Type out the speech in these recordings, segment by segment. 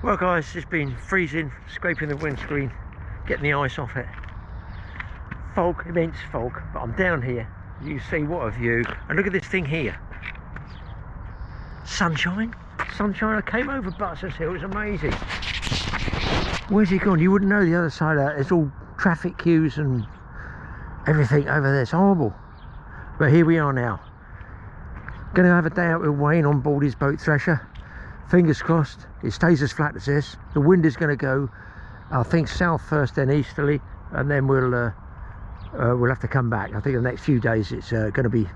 Well guys, it's been freezing, scraping the windscreen, getting the ice off it. Fog, immense fog, but I'm down here. You see what a view. And look at this thing here. Sunshine. Sunshine. I came over Butler's Hill, it was amazing. Where's he gone? You wouldn't know the other side of that. There's all traffic queues and everything over there. It's horrible. But here we are now. Going to have a day out with Wayne on board his boat Thresher. Fingers crossed it stays as flat as this. The wind is going to go, I think, south first, then easterly, and then we'll have to come back. I think in the next few days it's going to be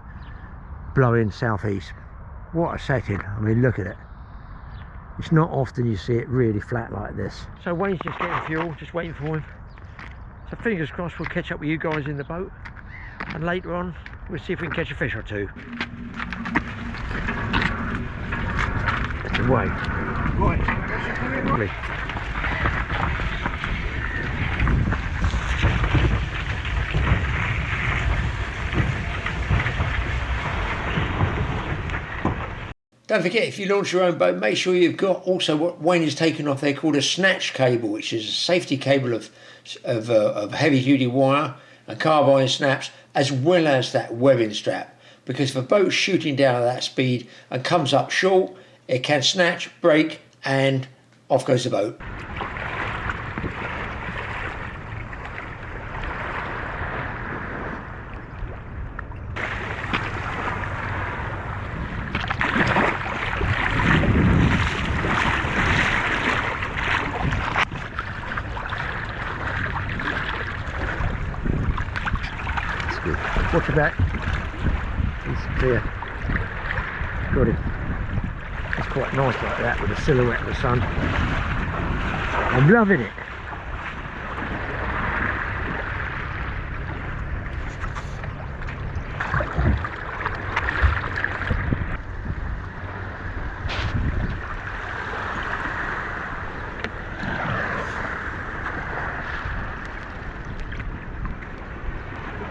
blowing southeast. What a setting. I mean, look at it. It's not often you see it really flat like this. So Wayne's just getting fuel, just waiting for him. So fingers crossed we'll catch up with you guys in the boat, and later on we'll see if we can catch a fish or two. Away. Right. Don't forget, if you launch your own boat, make sure you've got also what Wayne has taken off there called a snatch cable, which is a safety cable of heavy duty wire and carbine snaps, as well as that webbing strap. Because if a boat's shooting down at that speed and comes up short, it can snatch, break, and off goes the boat. That's good. Watch your back. He's clear. Got him. It's quite nice like that with the silhouette of the sun. I'm loving it.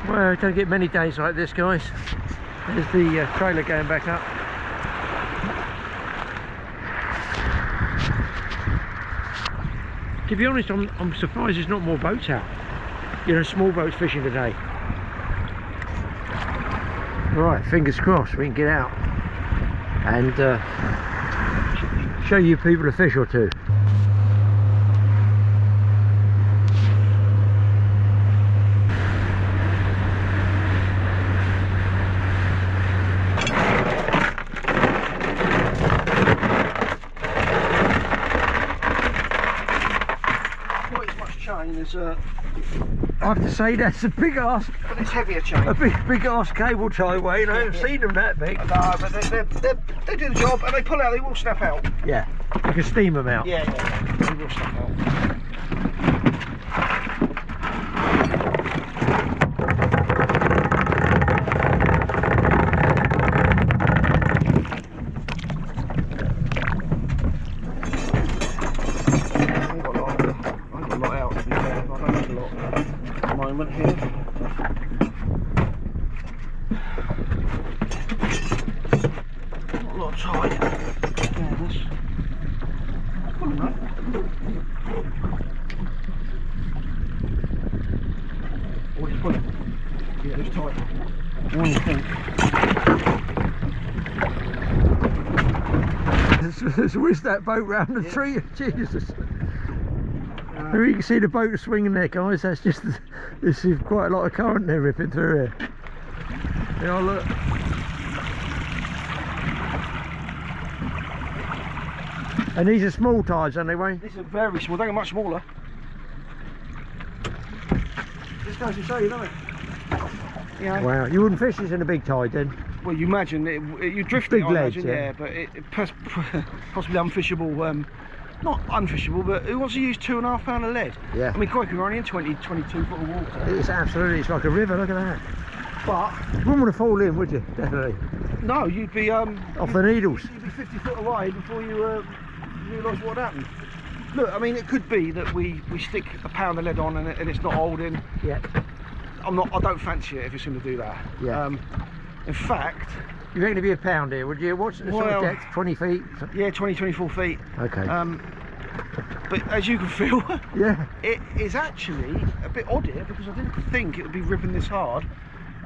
Well, don't get many days like this, guys. There's the trailer going back up. To be honest, I'm surprised there's not more boats out. You know, small boats fishing today. Right, fingers crossed we can get out and show you people a fish or two. I have to say that's a big ass, but it's heavier chain. A big ass cable tie, Wayne. I haven't seen them that big. No, but they do the job, and they pull out. They will snap out. Yeah, you can steam them out. Yeah, they will snap out. Here. Not a lot of tide. Yeah, this. Pull him up. Always pull it. Yeah, it's tight. What do you think? Let's whisk that boat round the tree. Jesus. You can see the boat swinging there, guys. That's just, this is quite a lot of current there ripping through here. Yeah, look. And these are small tides, aren't they, Wayne? These are very small. They are much smaller. This goes to show you, doesn't it? Yeah. Wow, you wouldn't fish this in a big tide then? Well, you imagine you drift big it, legs, imagine, yeah, but it possibly unfishable. Not unfishable, but who wants to use 2.5 pound of lead? Yeah. I mean, quite we're only in 22 foot of water. It's absolutely, it's like a river, look at that. But you wouldn't want to fall in, would you? Definitely. No, you'd be off the needles. You'd be 50 foot away before you realise what happened. Look, I mean, it could be that we stick a pound of lead on and it's not holding. Yeah. I don't fancy it if it's going to do that. Yeah. In fact, you reckon it'd be a pound here, would you? What's the sort of depth? 20 feet? Yeah, 20, 24 feet. Okay. But as you can feel, yeah, it is actually a bit odd here because I didn't think it would be ripping this hard.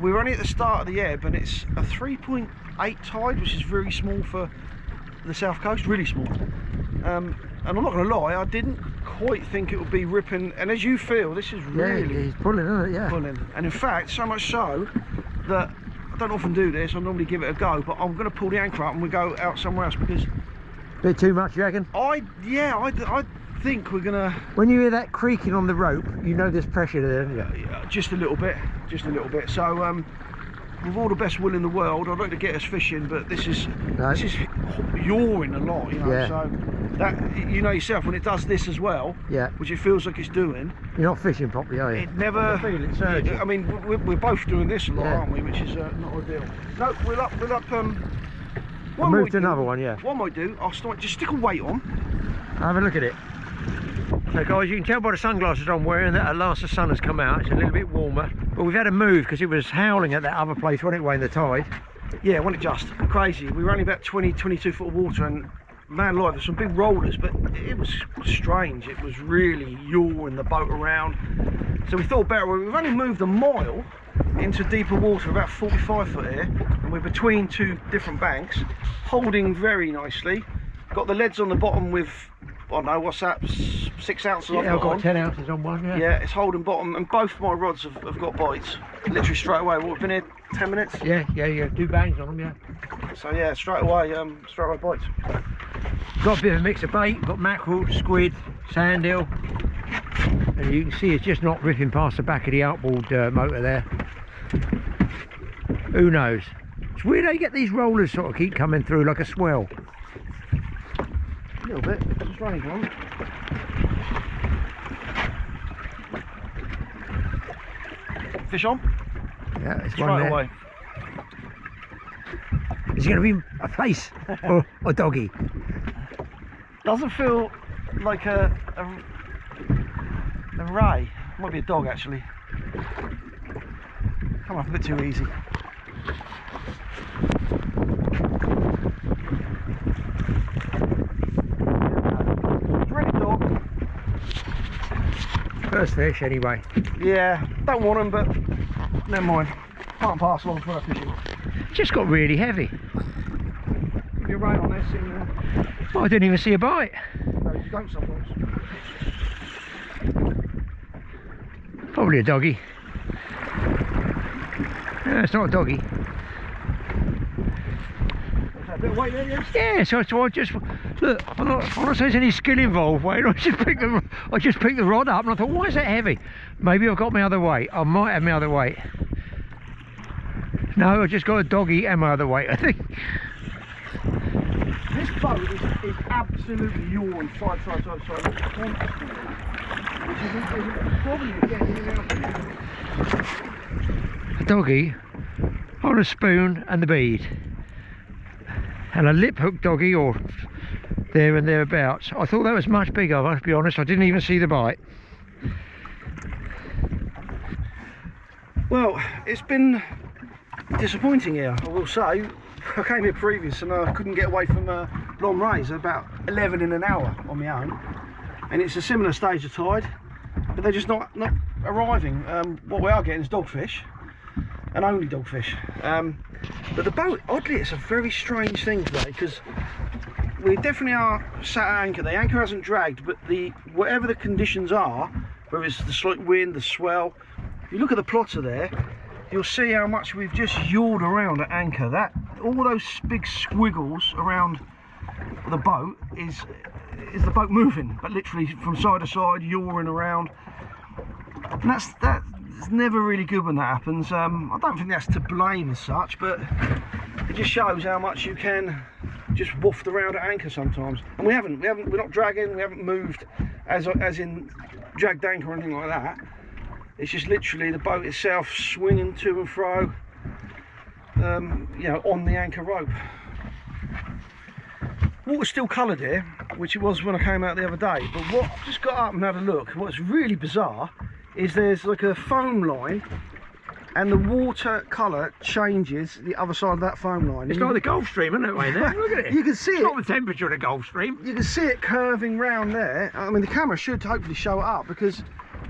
We were only at the start of the ebb and it's a 3.8 tide, which is very small for the south coast, really small. And I'm not going to lie, I didn't quite think it would be ripping, and as you feel, this is really... Yeah, he's pulling, isn't it? Yeah. Pulling. And in fact, so much so that I don't often do this, I normally give it a go, but I'm going to pull the anchor up and we go out somewhere else because... Bit too much, you reckon? I think we're going to... When you hear that creaking on the rope, you know there's pressure there, don't you? Yeah, just a little bit, just a little bit. So, with all the best will in the world, I'd like to get us fishing, but this is yawing a lot, you know. Yeah. So that, you know yourself, when it does this as well, yeah, which it feels like it's doing, you're not fishing properly, are you? it never. I feel it surging. I mean, we're both doing this a lot, Yeah. aren't we? Which is not ideal. No, we'll up. I'll move to another one, yeah. What I might do, I'll start, just stick a weight on. Have a look at it. So guys, you can tell by the sunglasses I'm wearing that at last the sun has come out. It's a little bit warmer, but we've had to move because it was howling at that other place, wasn't it, Wayne, the tide? Yeah, wasn't it just crazy? We were only about 22 foot of water, and man alive, there's some big rollers, but it was strange. It was really yawing the boat around. So we thought better, we've only moved a mile into deeper water, about 45 foot here, and we're between two different banks, holding very nicely. Got the leads on the bottom with, I don't know, what's that, 6 ounces Yeah, I've got on. 10 ounces on one, yeah. Yeah, it's holding bottom, and both my rods have got bites, literally straight away. We've been here 10 minutes. Yeah, 2 bangs on them, yeah. So yeah, straight away bites. Got a bit of a mix of bait, got mackerel, squid, sand eel, and you can see it's just not ripping past the back of the outboard motor there. Who knows? It's weird how you get these rollers sort of keep coming through like a swell. A little bit, just running on. Fish on? Yeah, it's Straight one there. away. Is it going to be a place or a doggy? Doesn't feel like a ray. Might be a dog actually. Come up a bit too easy. Dog. First fish anyway. Yeah, don't want them, but never mind. Can't pass along for a fishing. Just got really heavy. If you're right on this, Oh, I didn't even see a bite. no, you don't sometimes. Probably a doggy. No, it's not a doggy. Is that a bit of weight there, yeah? Yeah, so I just look. I'm not saying there's any skill involved, Wayne. I just picked the rod up and I thought, why is that heavy? Maybe I've got my other weight. I might have my other weight. No, I just got a doggy and my other weight, I think. This boat is absolutely yawing side. Which is probably getting in and out. A doggy on a spoon and the bead. And a lip hook doggy, or there and thereabouts. I thought that was much bigger, I must be honest. I didn't even see the bite. Well, it's been disappointing here, I will say. I came here previous and I couldn't get away from long rays, about 11 in an hour on my own, and it's a similar stage of tide, but they're just not arriving. What we are getting is dogfish, and only dogfish. But the boat, oddly, it's a very strange thing today, because we definitely are sat at anchor. The anchor hasn't dragged, but whatever the conditions are, whether it's the slight wind, the swell, if you look at the plotter there, you'll see how much we've just yawed around at anchor. That all those big squiggles around the boat is the boat moving, but literally from side to side, yawing around. And that's never really good when that happens. I don't think that's to blame as such, but it just shows how much you can just waft around at anchor sometimes. And we're not dragging, we haven't moved as in dragged anchor or anything like that. It's just literally the boat itself swinging to and fro, you know, on the anchor rope. Water's still coloured here, which it was when I came out the other day, but what I've just got up and had a look, what's really bizarre is there's like a foam line and the water colour changes the other side of that foam line. It's like the Gulf Stream, isn't it, Wayne? There? Look at it. You can see it's it. not the temperature of the Gulf Stream. You can see it curving round there. I mean, the camera should hopefully show it up, because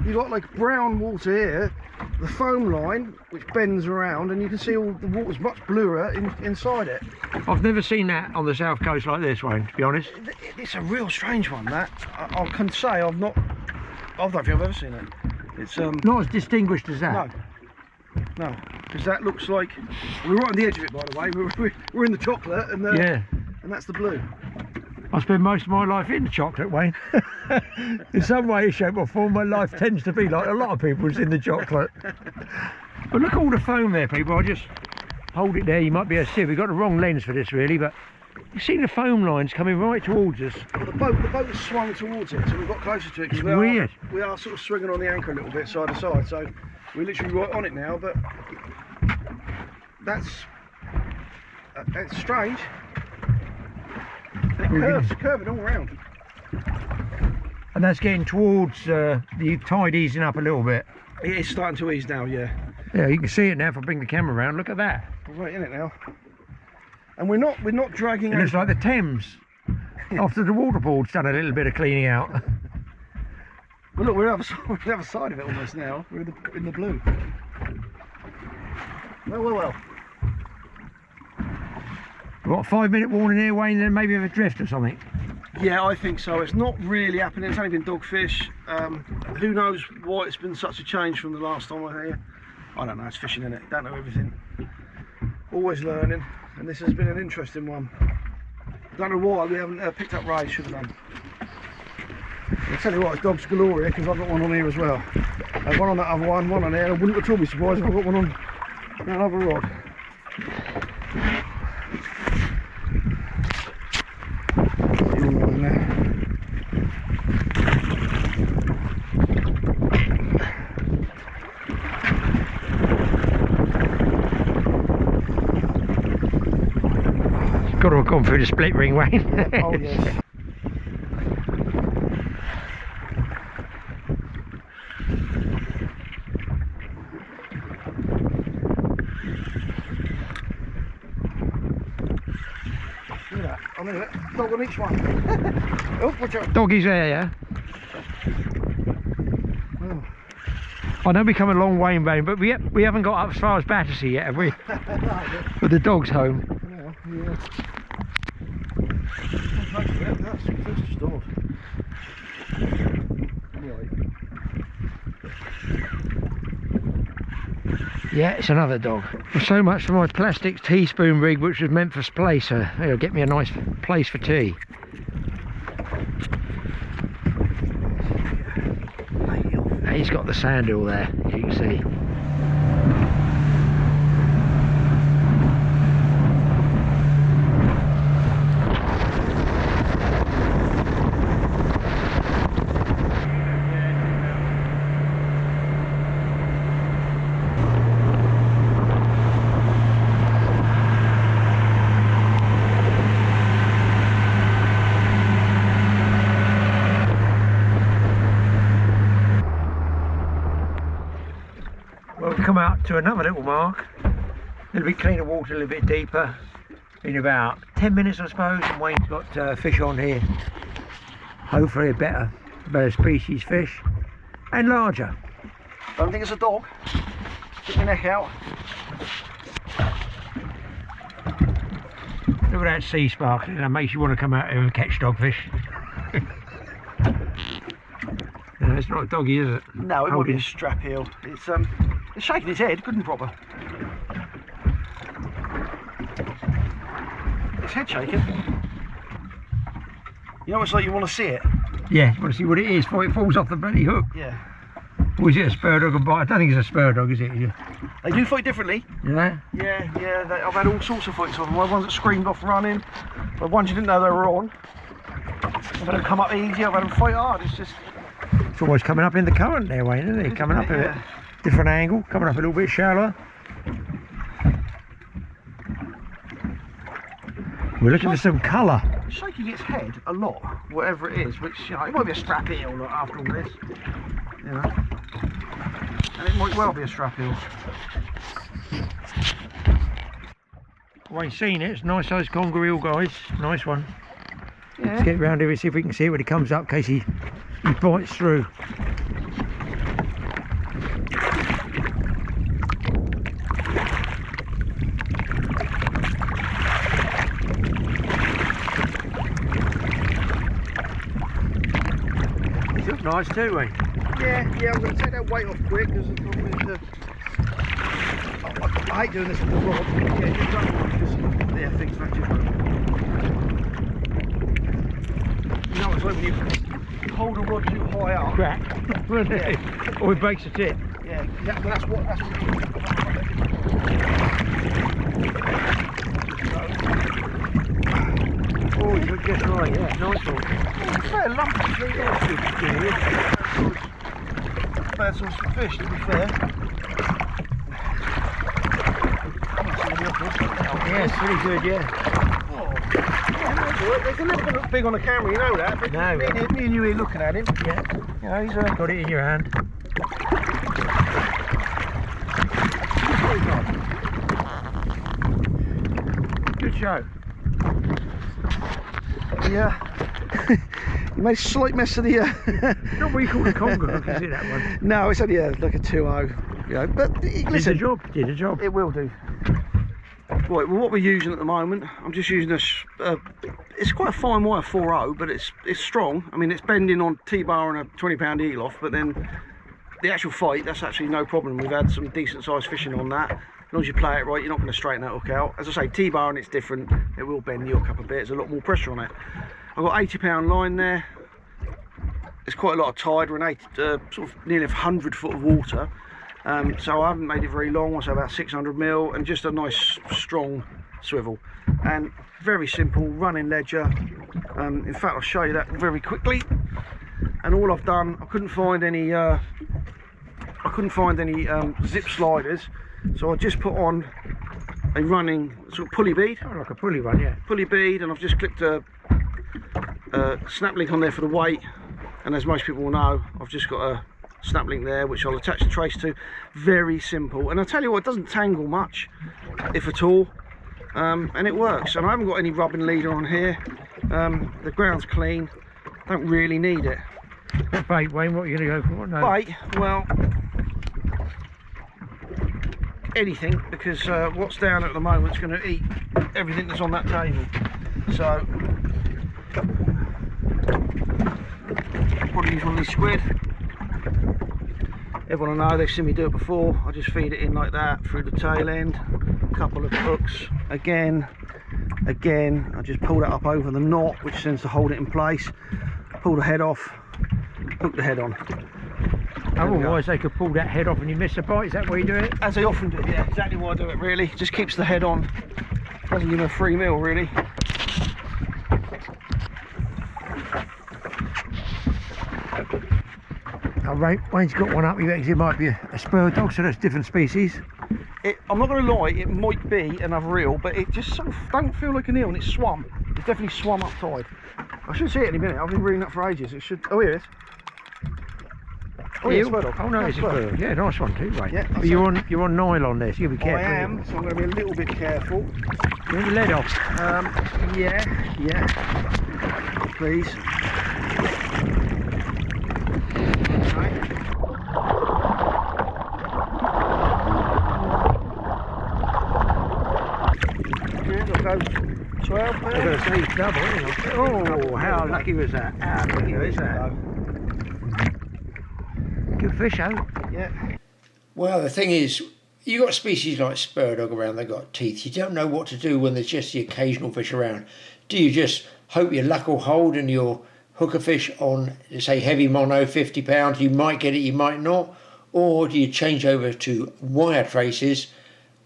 you've got like brown water here, the foam line which bends around, and you can see all the water's much bluer inside it. I've never seen that on the south coast like this, Wayne, to be honest. It's a real strange one, that. I can say I don't think I've ever seen it. It's not as distinguished as that. No, because that looks like, we're right on the edge of it, by the way. We're in the chocolate, and yeah, and that's the blue. I spend most of my life in the chocolate, Wayne. In some way, shape or form, my life tends to be like a lot of people's in the chocolate. But look at all the foam there, people. I just hold it there. You might be able to see. We've got the wrong lens for this, really, but you see the foam lines coming right towards us. Well, the boat has swung towards it, so we've got closer to it. It's weird. We are sort of swinging on the anchor a little bit, side to side, so we're literally right on it now. But that's strange. And it curving all around. And that's getting towards the tide easing up a little bit. It is starting to ease now, yeah. Yeah, you can see it now if I bring the camera around. Look at that. We're right in it now. And we're not dragging. It looks like the Thames after the waterboard's done a little bit of cleaning out. Well, look, we're on the other side of it almost now. We're in the blue. Well. We've got a 5-minute warning here, Wayne, then maybe have a drift or something. Yeah, I think so. It's not really happening. It's only been dogfish. Who knows why it's been such a change from the last time I was here. I don't know. It's fishing, in it. Don't know everything. Always learning. And this has been an interesting one. Don't know why we haven't picked up rays. Should have done. I'll tell you what, it's dogs galore here, because I've got one on here as well. One on that other one on there. I wouldn't at all be surprised if I've got one on that other rod. Got to have gone through the split ring, Wayne. Yeah. Oh yes. Look at that. I mean, dog on each one. Oh, watch out. Doggies there, yeah. Oh. I know we come a long way, Wayne, but we haven't got up as far as Battersea yet, have we? With the dog's home. Yeah. That's just stored. Right. Yeah, it's another dog. Well, so much for my plastic teaspoon rig, which was meant for splay, so it'll get me a nice place for tea. And he's got the sandal there, as you can see. Well, we've come out to another little mark, a little bit cleaner water, a little bit deeper. In about 10 minutes, I suppose, and Wayne's got fish on here. Hopefully a better species fish, and larger. Don't think it's a dog. Stick your neck out. Look at that sea sparkling, that makes you want to come out here and catch dogfish. No, it's not a doggy, is it? No, it might be a strap heel. It's shaking its head, good and proper. Its head shaking. You know, it's like you want to see it. Yeah, you want to see what it is before it falls off the bloody hook. Yeah. Or is it a spur dog and bite? I don't think it's a spur dog, is it? They do fight differently. Yeah? Yeah. I've had all sorts of fights of them. Ones that screamed off running, but ones you didn't know they were on. I've had them come up easy, I've had them fight hard. It's always coming up in the current there, Wayne, isn't it? Coming up a bit different angle, coming up a little bit shallower. We're looking for some colour. It's shaking its head a lot, whatever it is, which, you know, it might be a strap eel after all this, you know, and it might well be a strap eel. I ain't seen it. It's a nice sized conger eel, guys. Nice one. Yeah. Let's get round here and see if we can see it when he comes up, in case he bites through. He looks nice too, eh? Yeah, I'm going to take that weight off quick because I hate doing this with the rod. Yeah, just don't worry, because yeah, things don't just move. You know, it's like when you hold a rod too high up. Crack. Yeah. Or it breaks the tip. Yeah, exactly. That's what Oh, you look just right, yeah. Nice one. it's fair lumpy. Bad source of fish, to be fair. Yeah, it's pretty good, yeah. They're never going to look big on the camera, you know that. But No. me and you here looking at him. Yeah. You know, he's Got it in your hand. Good show. Yeah. You made a slight mess of the. Not what you call a conger hook, is it, that one? No, it's only like a 2.0. You know, but Did listen, the job. Did the job. it will do. Right, well, what we're using at the moment, I'm just using this. It's quite a fine wire 4.0, but it's strong. I mean, it's bending on T-bar and a 20-pound eel off, but then the actual fight, that's actually no problem. We've had some decent sized fishing on that. As long as you play it right, you're not going to straighten that hook out. As I say, T-bar and it's different. It will bend the hook up a bit. There's a lot more pressure on it. I've got 80-pound line there. It's quite a lot of tide. We're in sort of nearly 100 foot of water. So I haven't made it very long, so about 600mm, and just a nice strong swivel. And very simple running ledger. In fact, I'll show you that very quickly. And all I've done, I couldn't find any zip sliders, so I just put on a running sort of pulley bead. Oh, like a pulley one, yeah. Pulley bead, and I've just clipped a snap link on there for the weight. And as most people will know, I've just got a snap link there which I'll attach the trace to. Very simple, and I'll tell you what, it doesn't tangle much, if at all, and it works. And I haven't got any rubbing leader on here. The ground's clean, don't really need it. What bait, Wayne? What are you going to go for? No. Bait, well, anything, because what's down at the moment is going to eat everything that's on that table. So I'll probably use one of these squid. Everyone will know, they've seen me do it before. I just feed it in like that through the tail end. A couple of hooks, again. I just pull that up over the knot, which tends to hold it in place. Pull the head off, hook the head on. Otherwise they could pull that head off and you miss a bite. Is that why you do it? As I often do, yeah, exactly why I do it really. Just keeps the head on. Doesn't give them a free meal really. Oh, Wayne's got one up. He reckons it might be a spur dog, so that's different species. I'm not going to lie, it might be another eel, but it just sort of don't feel like an eel, and it's swum. It's definitely swum up tide. I should see it any minute. I've been reading that for ages. It should. Oh, here it is. Oh, yeah, spur dog. Oh no, it's a spur. Yeah, nice one too, Wayne. Yeah, but you're on nylon there, so you'll be careful. I am, so I'm going to be a little bit careful. Get the lead off. Yeah. Please. Go 12 I'm going to say double. Oh, how lucky was that? How lucky was that? Good fish, oh. Yeah. Well, the thing is, you got species like spur dog around, they've got teeth. You don't know what to do when there's just the occasional fish around. Do you just hope your luck will hold and you'll hook a fish on, say, heavy mono, 50 pounds, you might get it, you might not? Or do you change over to wire traces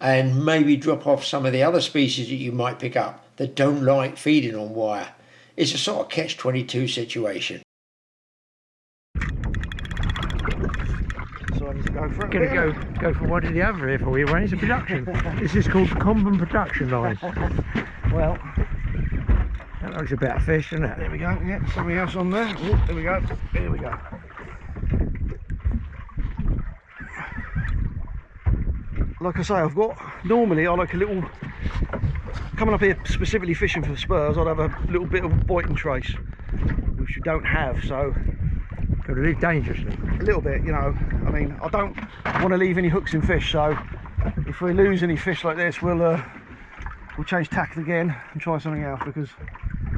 and maybe drop off some of the other species that you might pick up that don't like feeding on wire? It's a sort of catch-22 situation. So I just go for it. Going to go from one to the other here for you, Wayne. It's a production. This is called common production line. Well, That looks a better fish, doesn't it? there we go. Yeah, something else on there. Oh, there we go. Here we go. Like I say, normally I like a little coming up here specifically fishing for spurs, I'd have a little bit of a biting trace, which you don't have, so Got to live dangerously. a little bit, you know. I mean, I don't want to leave any hooks in fish, so if we lose any fish like this, we'll change tack again and try something else, because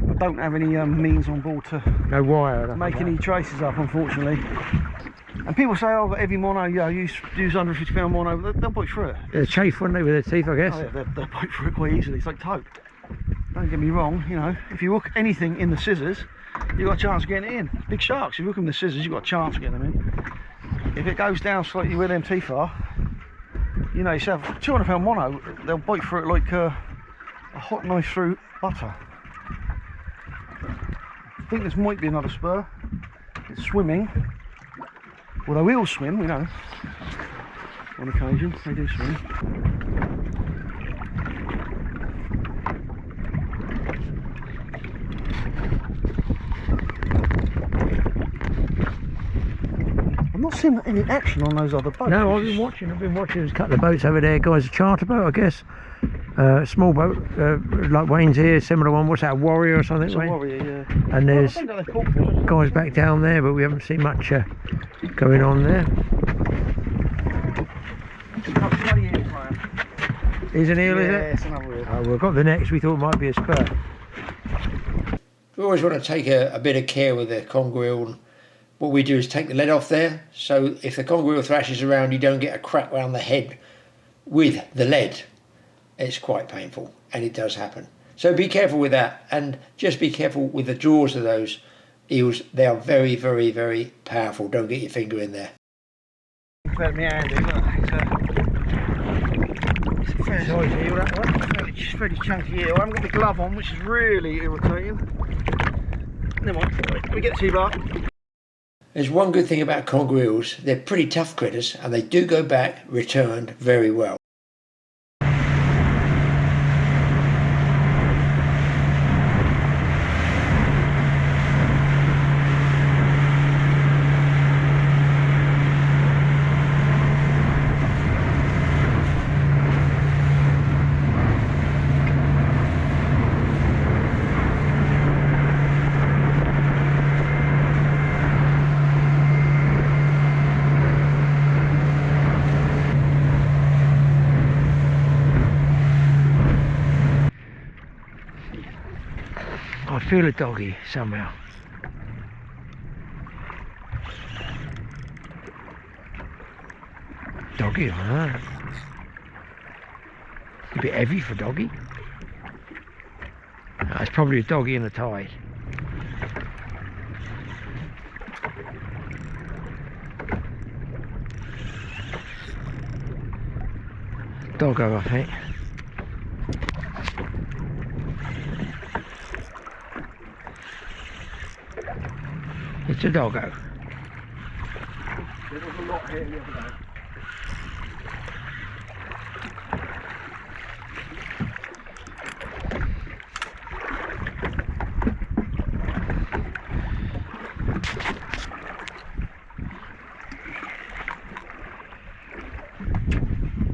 I don't have any means on board to No wire. make any traces up, unfortunately. And people say, oh, I've got heavy mono, yeah, use 150 pound mono, they'll bite through it. They're chafe, wouldn't they, with their teeth, I guess? Oh, yeah, they'll bite through it quite easily. It's like tope. Don't get me wrong, you know, if you hook anything in the scissors, you've got a chance of getting it in. Big sharks, if you hook them in the scissors, you've got a chance of getting them in. If it goes down slightly where them teeth are, you know yourself, 200 pound mono, they'll bite through it like a hot knife through butter. I think this might be another spur. It's swimming. Well, they will swim, we know. On occasion, they do swim. I'm not seeing any action on those other boats. No, I've been watching. There's a couple of boats over there. Guys, a charter boat, I guess. Small boat, like Wayne's here, similar one. What's that, a Warrior or something? It's a Wayne? Warrior, yeah. And there's Well, I think that they're called for. guys back down there, but we haven't seen much going on there. Is an eel, is it? Yeah, it's another eel. Oh, we've got the next. We thought might be a spur. We always want to take a bit of care with the conger eel. What we do is take the lead off there, so if the conger eel thrashes around, you don't get a crack round the head with the lead. It's quite painful, and it does happen. So be careful with that, and just be careful with the jaws of those eels. They are very, very, very powerful. Don't get your finger in there. Let me hand it, look. It's a fair size eel, that one. Fairly chunky eel. I haven't got the glove on, which is really irritating. Never mind, right, we get the T-bar. There's one good thing about conger eels. They're pretty tough critters, and they do go back returned very well. I feel a doggy somehow. Doggy, I don't know. A bit heavy for doggy. It's probably a doggy in the tide. Doggo, I think. It's a doggo. There was a lot here the other day.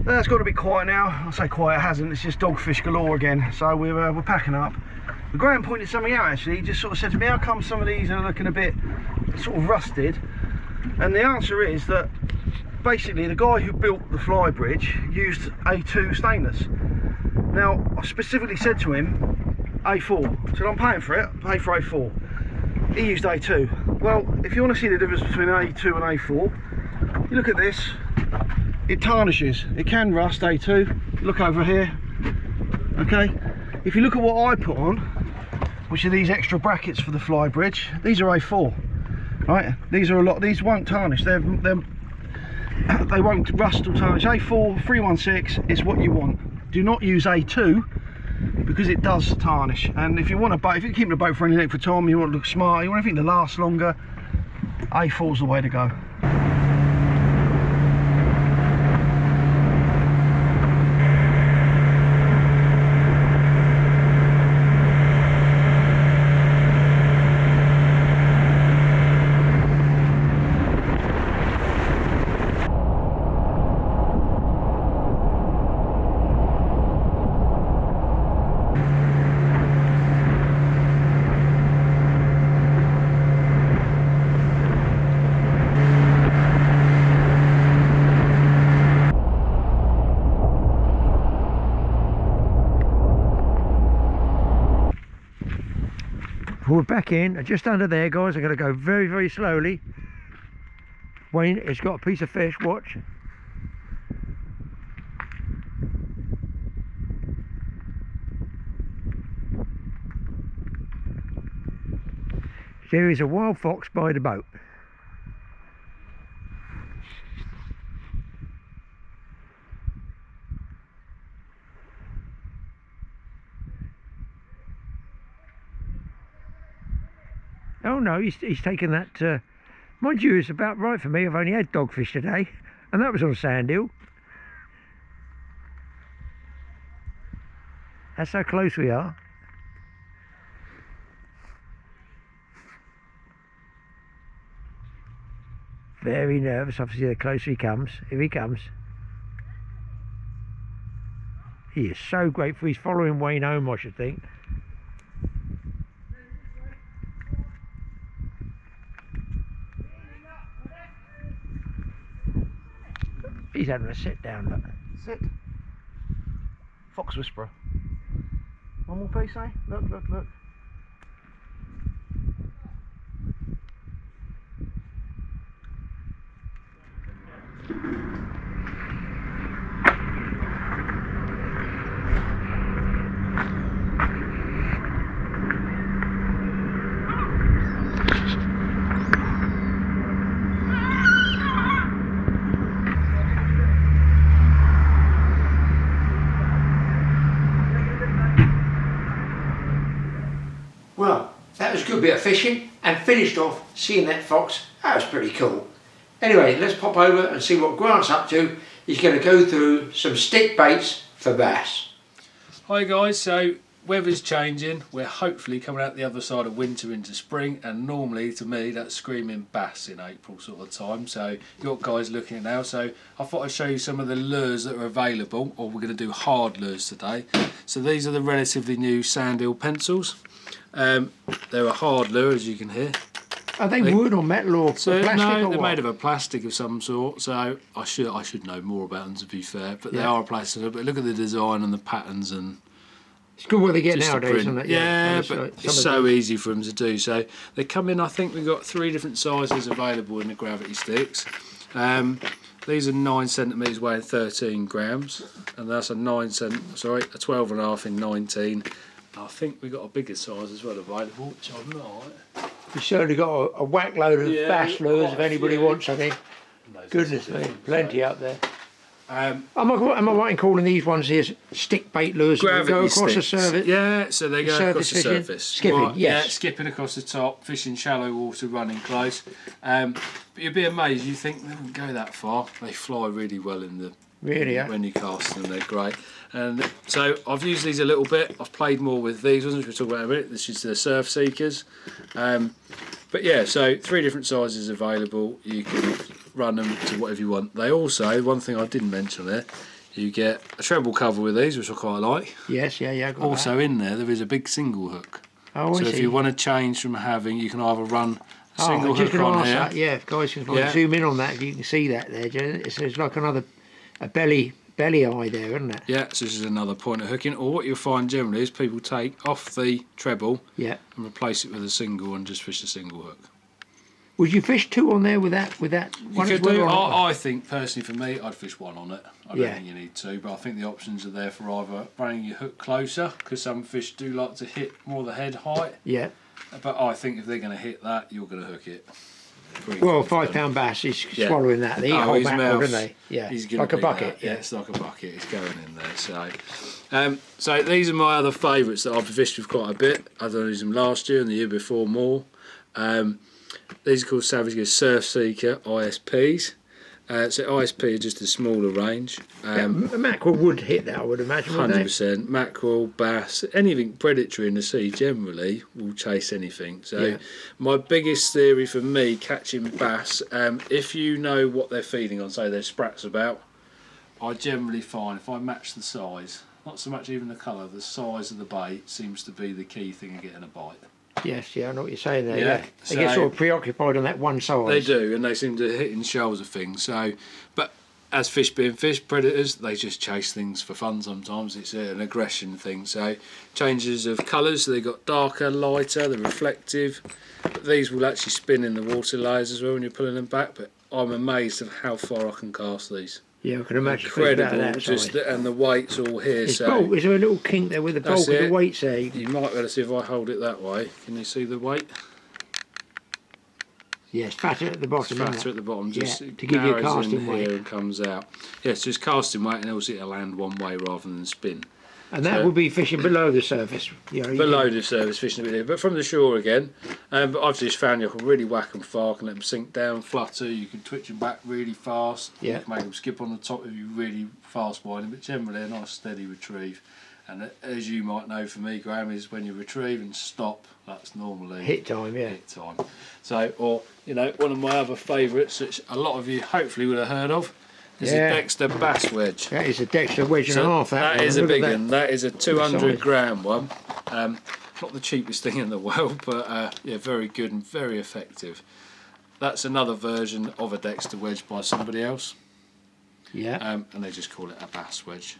It's got a bit quiet now. I say quiet, it hasn't. It's just dogfish galore again. So we're packing up. But Graeme pointed something out actually. He just sort of said to me, how come some of these are looking a bit sort of rusted? And the answer is that basically the guy who built the fly bridge used A2 stainless. Now I specifically said to him A4. I said, I'm paying for it, pay for A4. He used A2. Well, if you want to see the difference between A2 and A4, you look at this. It tarnishes. It can rust, A2. Look over here. Okay. If you look at what I put on, which are these extra brackets for the fly bridge, these are A4. Right. These are a lot. These won't tarnish. They won't rust or tarnish. A4 316 is what you want. Do not use A2 because it does tarnish. And if you want a boat, if you're keeping a boat for any length of time, you want to look smart, you want everything to last longer, A4's the way to go. We're back in, just under there, guys. I'm going to go very, very slowly. Wayne has got a piece of fish, watch. There is a wild fox by the boat. Oh no, he's taken that, mind you, it's about right for me. I've only had dogfish today, and that was on sand hill. That's how close we are. Very nervous, obviously the closer he comes. Here he comes. He is so grateful. He's following Wayne home, I should think. He's having a sit down, look. Sit. Fox whisperer. One more piece, eh? Look, look, look. Well, that was a good bit of fishing and finished off seeing that fox. That was pretty cool. Anyway, let's pop over and see what Grant's up to. He's going to go through some stick baits for bass. Hi guys, so weather's changing. We're hopefully coming out the other side of winter into spring, and normally to me that's screaming bass in April sort of time. So you've got guys looking at now. So I thought I'd show you some of the lures that are available, or we're going to do hard lures today. So these are the relatively new sandhill pencils. They're a hard lure, as you can hear. Are they wood or metal or plastic? No, or they're what? made of a plastic of some sort. So I should know more about them, to be fair. But they are a plastic. But look at the design and the patterns, and it's good what they get just nowadays, isn't it? Yeah, but it's so easy for them to do. So they come in. I think we've got 3 different sizes available in the gravity sticks. These are 9 centimetres weighing 13 grams, and that's a 12.5 in 19. I think we've got a bigger size as well available, which I'm not. You've certainly got a whack load of bass lures if anybody wants any. Goodness me, plenty out there. Am I right in calling these ones here stick bait lures that go across the surface? Yeah, so they go across the surface. Skipping, yes. Yeah, skipping across the top, fishing shallow water, running close. But you'd be amazed, you think they wouldn't go that far. They fly really well in the... When you cast them, they're great. And so I've used these a little bit. I've played more with these ones, which we'll talk about in a minute. This is the Surf Seekers. But yeah, so 3 different sizes available. You can run them to whatever you want. They also, one thing I didn't mention there, you get a treble cover with these, which I quite like. Yes, yeah. Got also that. in there is a big single hook. Oh, so I if see. you want to change from having, you can either run a single hook on here. That, yeah, if guys can zoom in on that, if you can see that there, it's like a belly eye there, isn't it? Yeah, so this is another point of hooking. Or what you'll find generally is people take off the treble and replace it with a single and just fish a single hook. Would you fish 2 on there with that? You could do. I think personally, for me, I'd fish 1 on it. I don't think you need 2, but I think the options are there for either running your hook closer, because some fish do like to hit more the head height. Yeah. But I think if they're going to hit that, you're going to hook it. Well, 5-pound bass is swallowing that. They eat a whole backboard, don't they? Yeah, like a bucket. Yeah, it's like a bucket. It's going in there. So these are my other favourites that I've fished with quite a bit. I've used them last year and the year before more. These are called Savage Gear Surf Seeker ISPs. So ISP is just a smaller range. Mackerel would hit that, I would imagine. 100%. Mackerel, bass, anything predatory in the sea generally will chase anything. So my biggest theory for me catching bass, if you know what they're feeding on, say their sprats about, I generally find if I match the size, not so much even the colour, the size of the bait seems to be the key thing of getting a bite. Yes, I know what you're saying there. Yeah. They get sort of preoccupied on that one size. They do, and they seem to hit in shoals of things. So, but as fish being fish, predators, they just chase things for fun sometimes. It's an aggression thing. So changes of colours, so they've got darker, lighter, they're reflective. But these will actually spin in the water layers as well when you're pulling them back. But I'm amazed at how far I can cast these. Yeah, I can imagine. Incredible, just and the weight's all here. It's so bulk. Is there a little kink there with the bulk of the weights there? You might be able to see if I hold it that way. Can you see the weight? Yes, fatter at the bottom. It's fatter at the bottom, just to give you a casting weight. Here and comes out. Yes, just casting weight, and also it'll land one way rather than spin. And that would be fishing below the surface. You know, below the surface, fishing a bit here, but from the shore again. But I've just found you can really whack them far, can let them sink down, flutter. You can twitch them back really fast. Yeah. You can make them skip on the top if you really fast binding, but generally a nice steady retrieve. And as you might know, for me, Graeme, is when you retrieve and stop, that's normally hit time. Yeah. Hit time. So, or you know, one of my other favourites, which a lot of you hopefully would have heard of, is a Dexter bass wedge. That is a Dexter wedge and a half. That is a big one. That is a 200-gram one. Not the cheapest thing in the world, but yeah, very good and very effective. That's another version of a Dexter wedge by somebody else. Yeah. And they just call it a bass wedge.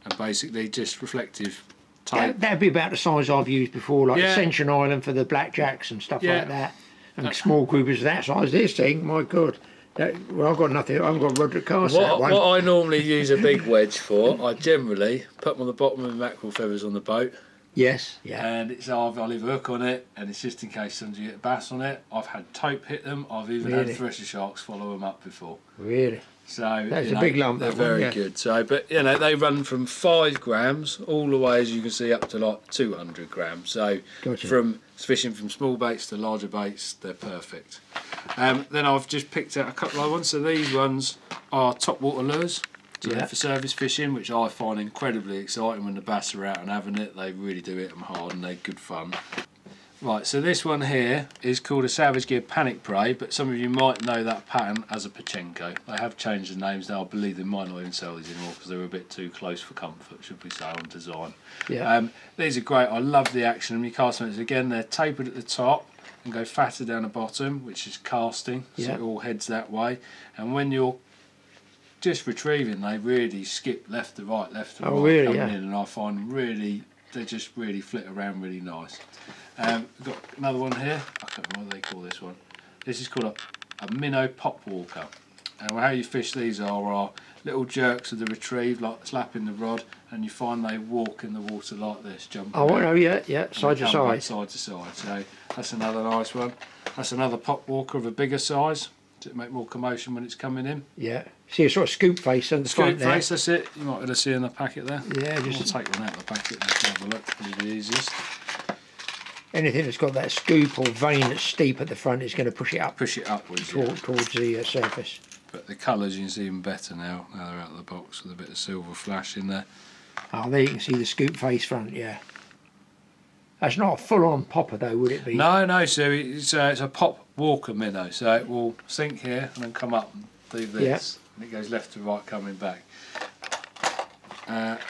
And basically just reflective type. That'd be about the size I've used before, like Ascension Island for the blackjacks and stuff like that. And small groupers that size. This thing, my God. Well, I've got nothing. I haven't got a rod to cast that one. What I normally use a big wedge for, I generally put them on the bottom of the mackerel feathers on the boat. Yes, yeah. And it's I'll leave a hook on it, and it's just in case somebody get a bass on it. I've had taupe hit them. I've even had thresher sharks follow them up before. Really? So that's a big lump. They're very good. So, but you know, they run from 5 grams all the way, as you can see, up to like 200 grams. So, from fishing from small baits to larger baits, they're perfect. Then I've just picked out a couple of ones. So these ones are topwater lures. So they're for service fishing, which I find incredibly exciting when the bass are out and having it. They really do hit them hard and they're good fun. Right, so this one here is called a Savage Gear Panic Prey, but some of you might know that pattern as a Pachenko. They have changed the names now. I believe they might not even sell these anymore because they're a bit too close for comfort, should we say, on design. Yeah. These are great. I love the action. And you cast them, again, they're tapered at the top and go fatter down the bottom, which is casting, so it all heads that way. And when you're just retrieving, they really skip left to right, coming in, and I find really, they just really flit around really nice. We've got another one here. I can't remember what they call this one. This is called a minnow pop walker. And how you fish these are little jerks of the retrieve, like slapping the rod, and you find they walk in the water like this, jumping. Oh, I know, yeah, side to side. Side to side. So that's another nice one. That's another pop walker of a bigger size to make more commotion when it's coming in. Yeah. See a sort of scoop face on the front there. Scoop face, that's it. You might be able to see in the packet there. Yeah, just I'll take one out of the packet and have a look. Probably the easiest. Anything that's got that scoop or vein that's steep at the front is going to push it up. Push it upwards. Towards the surface. But the colours you can see even better now. Now they're out of the box with a bit of silver flash in there. Oh, there you can see the scoop face front. Yeah. That's not a full-on popper though, would it be? No. So it's a pop walker minnow. So it will sink here and then come up and do this, and it goes left to right coming back.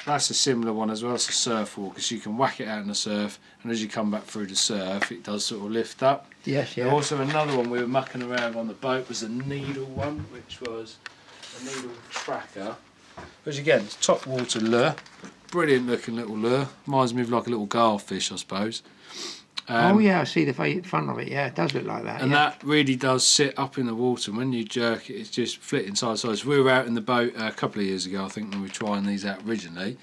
That's a similar one as well. It's a surf walker, so you can whack it out in the surf, and as you come back through the surf, it does sort of lift up. Yes, yeah. Also, another one we were mucking around on the boat was a needle one, which was a needle tracker. Which again, it's top water lure, brilliant looking little lure. Reminds me of like a little garfish, I suppose. Oh yeah, I see the front of it. Yeah, it does look like that. And that really does sit up in the water. And when you jerk it, it's just flitting side to side. So we were out in the boat a couple of years ago, I think, when we were trying these out originally.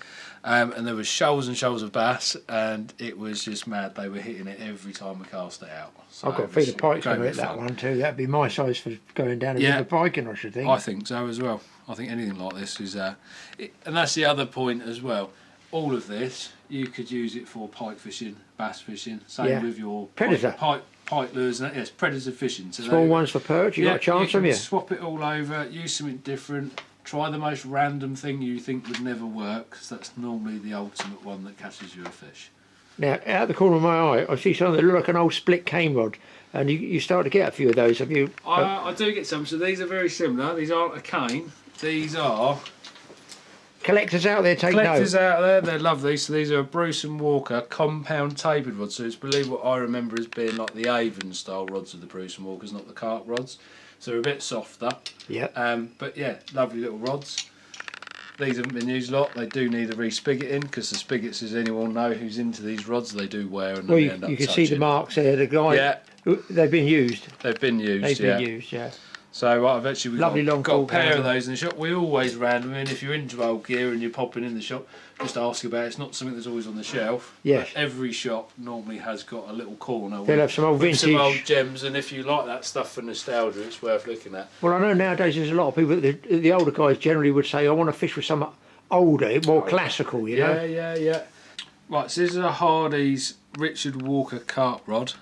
And there was shoals and shoals of bass, and it was just mad. They were hitting it every time we cast it out. So I've got a feed of pikes going to hit that one too. That'd be my size for going down a river piking, I should think. I think so as well. I think anything like this is... and that's the other point as well. All of this, you could use it for pike fishing, bass fishing, same with your predator pike lures. And yes, predator fishing. So small ones for perch. You got a chance from you. Swap it all over, use something different. Try the most random thing you think would never work, because that's normally the ultimate one that catches you a fish. Now, out of the corner of my eye, I see something that look like an old split cane rod, and you start to get a few of those. Have you? I do get some. So these are very similar. These aren't a cane. These are collectors out there take Collectors note. out there, they love these. So these are a Bruce and Walker compound tapered rod. So it's believe what I remember as being like the Avon style rods of the Bruce and Walkers, not the carp rods. So they're a bit softer. Yeah. But yeah, lovely little rods. These haven't been used a lot. They do need a re-spigoting because the spigots, as anyone know who's into these rods, they do wear and Well, they you end up can touching. see the marks there. The guy. Yeah. They've been used. They've been used. They've been used. Yeah. So I've actually Lovely long got a full pair handle. of those in the shop. We always ran them in. If you're into old gear and you're popping in the shop, just ask about it. It's not something that's always on the shelf. Yes. But every shop normally has got a little corner. They'll have some old with some vintage- old gems, and if you like that stuff for nostalgia, it's worth looking at. Well, I know nowadays there's a lot of people. The older guys generally would say, "I want to fish with some older, more classical." You know. Yeah. Right, so this is a Hardy's Richard Walker carp rod.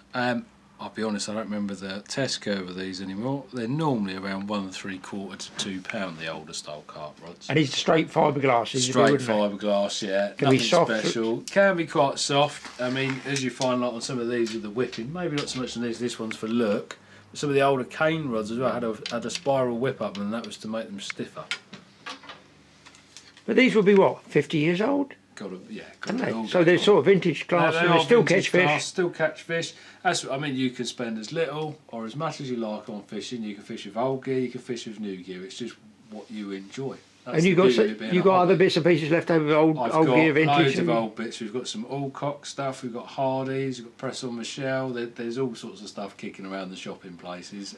I'll be honest, I don't remember the test curve of these anymore. They're normally around 1 3/4 to £2, the older style carp rods. And he's straight fiberglass. Straight fiberglass, yeah. Can be Nothing soft. special. Can be quite soft. I mean, as you find like on some of these with the whipping, maybe not so much on these. This one's for look. But some of the older cane rods as well had a spiral whip up, and that was to make them stiffer. But these would be what, 50 years old? So they're sort of vintage class, and they still catch fish. Still catch fish. I mean, you can spend as little or as much as you like on fishing. You can fish with old gear, you can fish with new gear. It's just what you enjoy. That's and you got other bits and pieces left over, old gear, vintage. Loads of old bits. We've got some Allcock stuff. We've got Hardy's. We've got Press on Michelle. There's all sorts of stuff kicking around the shopping places.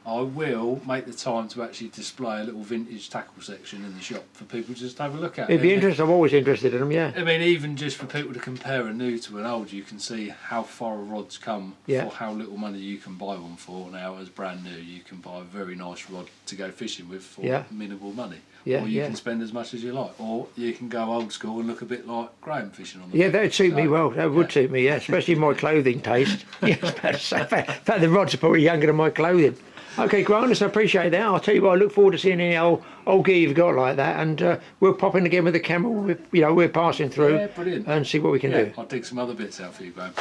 I will make the time to actually display a little vintage tackle section in the shop for people to just have a look at. It'd be interesting. I'm always interested in them. Yeah. I mean, even just for people to compare a new to an old, you can see how far a rod's come for how little money you can buy one for. Now, as brand new, you can buy a very nice rod to go fishing with for minimal money. Yeah, or you can spend as much as you like, or you can go old school and look a bit like Graeme fishing on the beach. That'd suit me well. That would suit me, especially my clothing taste. In fact, the rods are probably younger than my clothing. Okay, Grant, I appreciate that. I'll tell you what, I look forward to seeing any old gear you've got like that, and we'll pop in again with the camera. We're passing through and see what we can do. I'll dig some other bits out for you, Graeme.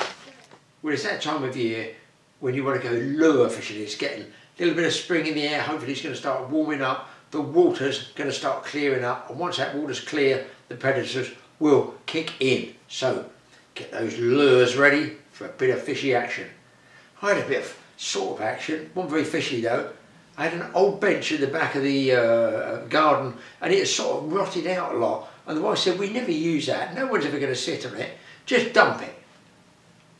Well, it's that time of year when you want to go lure fishing. It's getting a little bit of spring in the air. Hopefully it's going to start warming up. The water's going to start clearing up, and once that water's clear, the predators will kick in. So get those lures ready for a bit of fishy action. I had a bit of sort of action, wasn't very fishy though. I had an old bench at the back of the garden, and it had sort of rotted out a lot, and the wife said, we never use that, no one's ever going to sit on it, just dump it.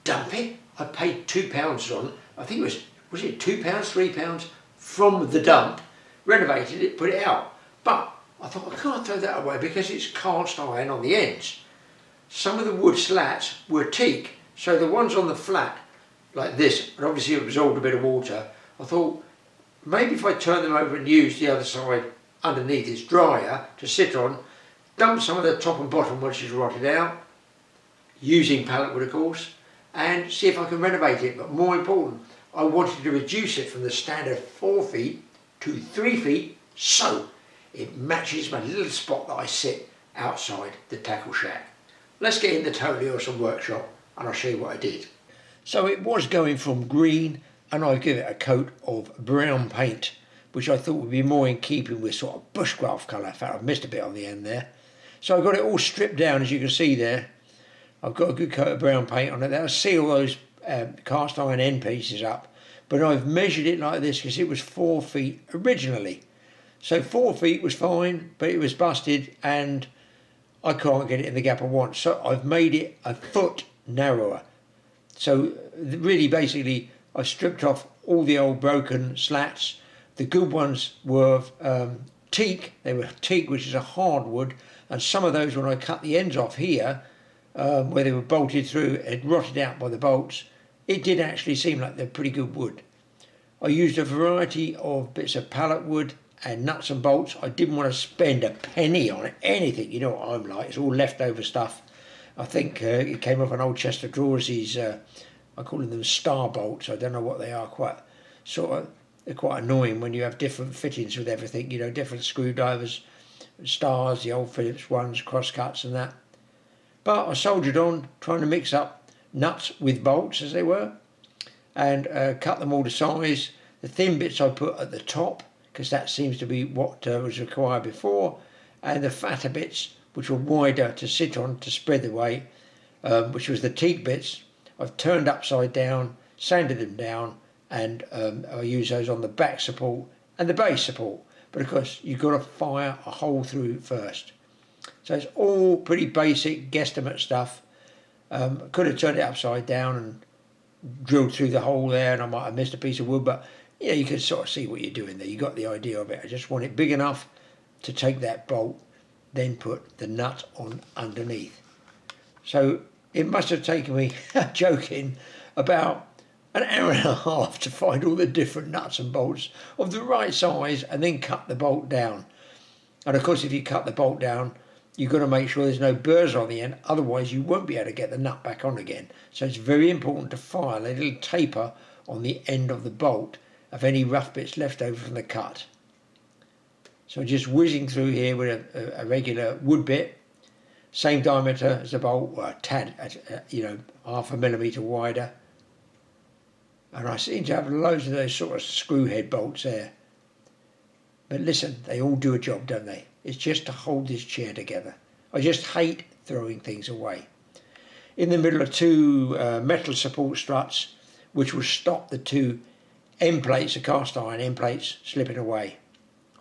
Dump it? I paid £2 on, I think it was it £2, £3 from the dump, renovated it, put it out. But I thought, I can't throw that away because it's cast iron on the ends. Some of the wood slats were teak, so the ones on the flat like this, but obviously it absorbed a bit of water. I thought maybe if I turn them over and use the other side underneath this dryer to sit on, dump some of the top and bottom which is rotted out, using pallet wood of course, and see if I can renovate it. But more important, I wanted to reduce it from the standard 4 feet to 3 feet, so it matches my little spot that I sit outside the tackle shack. Let's get in the Tony Awesome workshop and I'll show you what I did. So it was going from green, and I give it a coat of brown paint, which I thought would be more in keeping with sort of bushcraft colour. In fact, I've missed a bit on the end there. So I got it all stripped down, as you can see there. I've got a good coat of brown paint on it. That'll seal those cast iron end pieces up. But I've measured it like this because it was 4 feet originally. So 4 feet was fine, but it was busted, and I can't get it in the gap I want. So I've made it a foot narrower. So really basically I've stripped off all the old broken slats. The good ones were teak. They were teak, which is a hardwood, and some of those when I cut the ends off here, where they were bolted through, it rotted out by the bolts. It did actually seem like they're pretty good wood. I used a variety of bits of pallet wood and nuts and bolts. I didn't want to spend a penny on it, anything. You know what I'm like, it's all leftover stuff. I think it came off an old chest of drawers, these, I call them star bolts. I don't know what they are, they're quite annoying when you have different fittings with everything, you know, different screwdrivers, stars, the old Phillips ones, cross cuts and that. But I soldiered on, trying to mix up nuts with bolts as they were, and cut them all to size. The thin bits I put at the top, because that seems to be what was required before, and the fatter bits, which were wider to sit on to spread the weight, which was the teak bits, I've turned upside down, sanded them down, and I use those on the back support and the base support. But of course, you've got to fire a hole through first. So it's all pretty basic guesstimate stuff. Could have turned it upside down and drilled through the hole there, and I might have missed a piece of wood, but yeah, you can sort of see what you're doing there. You got the idea of it. I just want it big enough to take that bolt, then put the nut on underneath. So it must have taken me, joking, about an hour and a half to find all the different nuts and bolts of the right size and then cut the bolt down. And of course, if you cut the bolt down, you've got to make sure there's no burrs on the end, otherwise you won't be able to get the nut back on again. So it's very important to file a little taper on the end of the bolt of any rough bits left over from the cut. So I'm just whizzing through here with a regular wood bit, same diameter as the bolt, or a tad, half a millimetre wider. And I seem to have loads of those sort of screw head bolts there. But listen, they all do a job, don't they? It's just to hold this chair together. I just hate throwing things away. In the middle of two metal support struts, which will stop the two end plates, the cast iron end plates, slipping away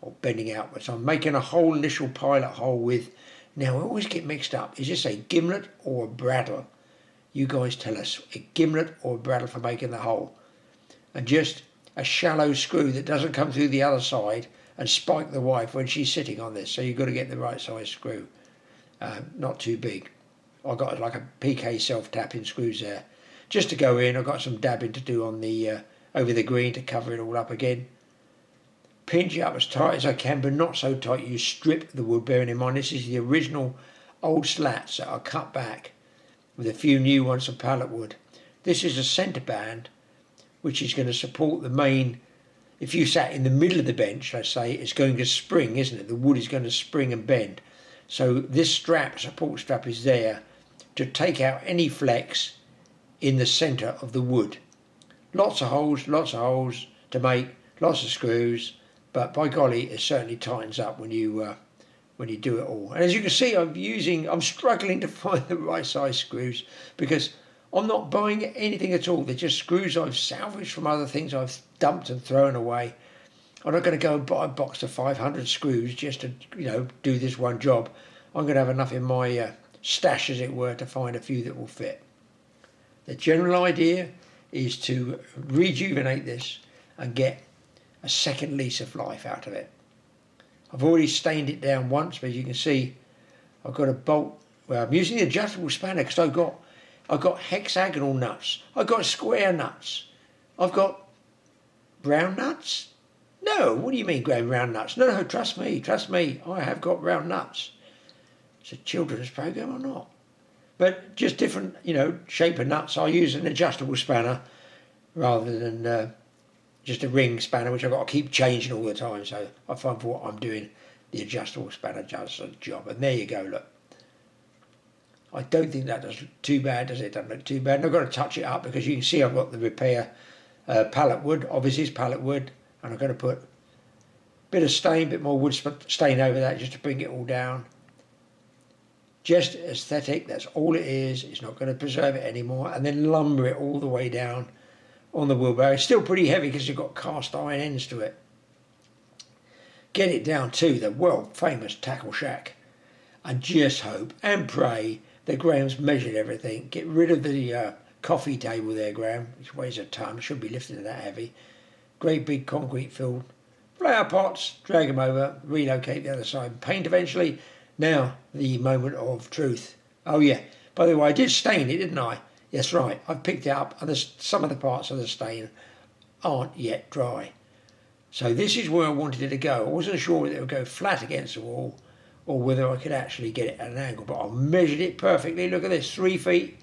or bending outwards. I'm making a whole initial pilot hole with, now I always get mixed up, is this a gimlet or a bradawl? You guys tell us, a gimlet or a bradawl for making the hole. And just a shallow screw that doesn't come through the other side and spike the wife when she's sitting on this. So you've got to get the right size screw, not too big. I've got like a PK self-tapping screws there. Just to go in, I've got some dabbing to do on the over the green to cover it all up again. Pinch it up as tight as I can, but not so tight you strip the wood, bearing in mind this is the original old slats that are cut back with a few new ones of pallet wood. This is a centre band which is going to support the main. If you sat in the middle of the bench, let's say, it's going to spring, isn't it? The wood is going to spring and bend. So this strap, support strap, is there to take out any flex in the centre of the wood. Lots of holes to make, lots of screws, but by golly, it certainly tightens up when you do it all. And as you can see, I'm struggling to find the right size screws because I'm not buying anything at all. They're just screws I've salvaged from other things I've dumped and thrown away. I'm not going to go and buy a box of 500 screws just to, do this one job. I'm going to have enough in my stash, as it were, to find a few that will fit. The general idea is to rejuvenate this and get a second lease of life out of it. I've already stained it down once, but as you can see, I've got a bolt. Well, I'm using the adjustable spanner because I've got hexagonal nuts. I've got square nuts. I've got round nuts. No, what do you mean, Graeme, round nuts? No, trust me, I have got round nuts. It's a children's program or not? But just different, shape of nuts. I use an adjustable spanner rather than just a ring spanner, which I've got to keep changing all the time. So I find for what I'm doing, the adjustable spanner does the job. And there you go, look. I don't think that does too bad, does it? Doesn't look too bad. And I've got to touch it up because you can see I've got the repair pallet wood. Obviously, it's pallet wood. And I'm going to put a bit of stain, a bit more wood stain over that just to bring it all down. Just aesthetic, that's all it is. It's not going to preserve it anymore. And then lumber it all the way down on the wheelbarrow. It's still pretty heavy because you've got cast iron ends to it. Get it down to the world famous tackle shack. And just hope and pray that Graeme's measured everything. Get rid of the coffee table there, Graeme, which weighs a ton. Shouldn't be lifting it that heavy. Great big concrete field. Flower pots, drag them over, relocate the other side, paint eventually. Now, the moment of truth. Oh yeah, by the way, I did stain it, didn't I? That's right, I've picked it up and some of the parts of the stain aren't yet dry. So this is where I wanted it to go. I wasn't sure whether it would go flat against the wall or whether I could actually get it at an angle, but I measured it perfectly. Look at this, 3 feet.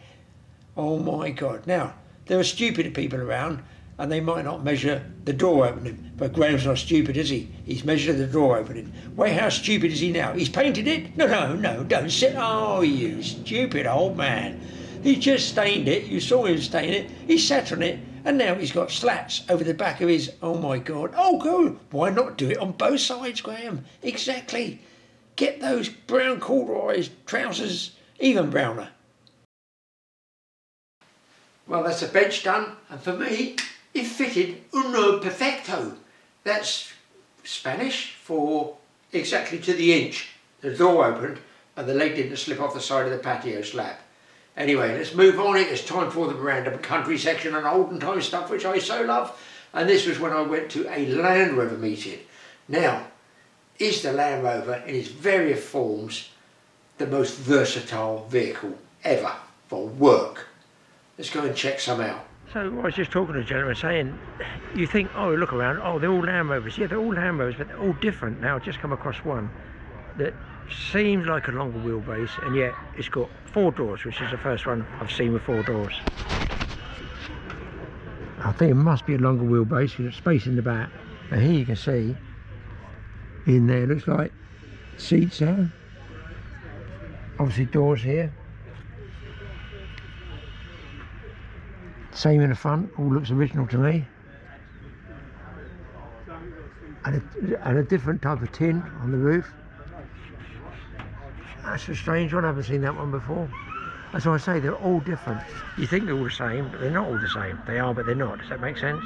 Oh my God. Now, there are stupid people around and they might not measure the door opening, but Graeme's not stupid, is he? He's measured the door opening. Wait, how stupid is he now? He's painted it? No, don't sit. Oh, you stupid old man. He just stained it. You saw him stain it. He sat on it, and now he's got slats over the back of his. Oh my God. Oh, go. Why not do it on both sides, Graeme? Exactly. get those brown corduroy trousers even browner. Well, that's the bench done, and for me, it fitted uno perfecto. That's Spanish for exactly to the inch. The door opened and the leg didn't slip off the side of the patio slab. Anyway, let's move on. It's time for the random country section and olden time stuff, which I so love. And this was when I went to a Land Rover meeting. Now, is the Land Rover in its various forms the most versatile vehicle ever for work? Let's go and check some out. So I was just talking to a gentleman saying, you think, oh, look around, oh, they're all Land Rovers. Yeah, they're all Land Rovers, but they're all different. Now I've just come across one that seems like a longer wheelbase, and yet it's got 4 doors, which is the first one I've seen with 4 doors. I think it must be a longer wheelbase because there's space in the back. And here you can see, in there, looks like seats there. Obviously doors here. Same in the front, all looks original to me. And a different type of tin on the roof. That's a strange one, I haven't seen that one before. That's why I say they're all different. You think they're all the same, but they're not all the same. They are, but they're not. Does that make sense?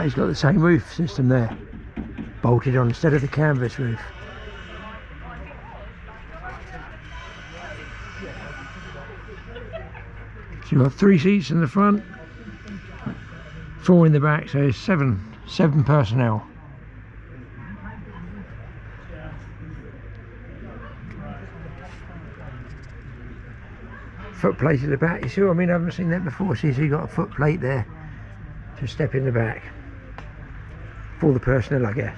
He's got the same roof system there, bolted on instead of the canvas roof. So you've got 3 seats in the front, 4 in the back, so it's 7 personnel. Foot plate at the back, you see what I mean? I haven't seen that before. See, so you've got a foot plate there to step in the back for the personnel, I guess.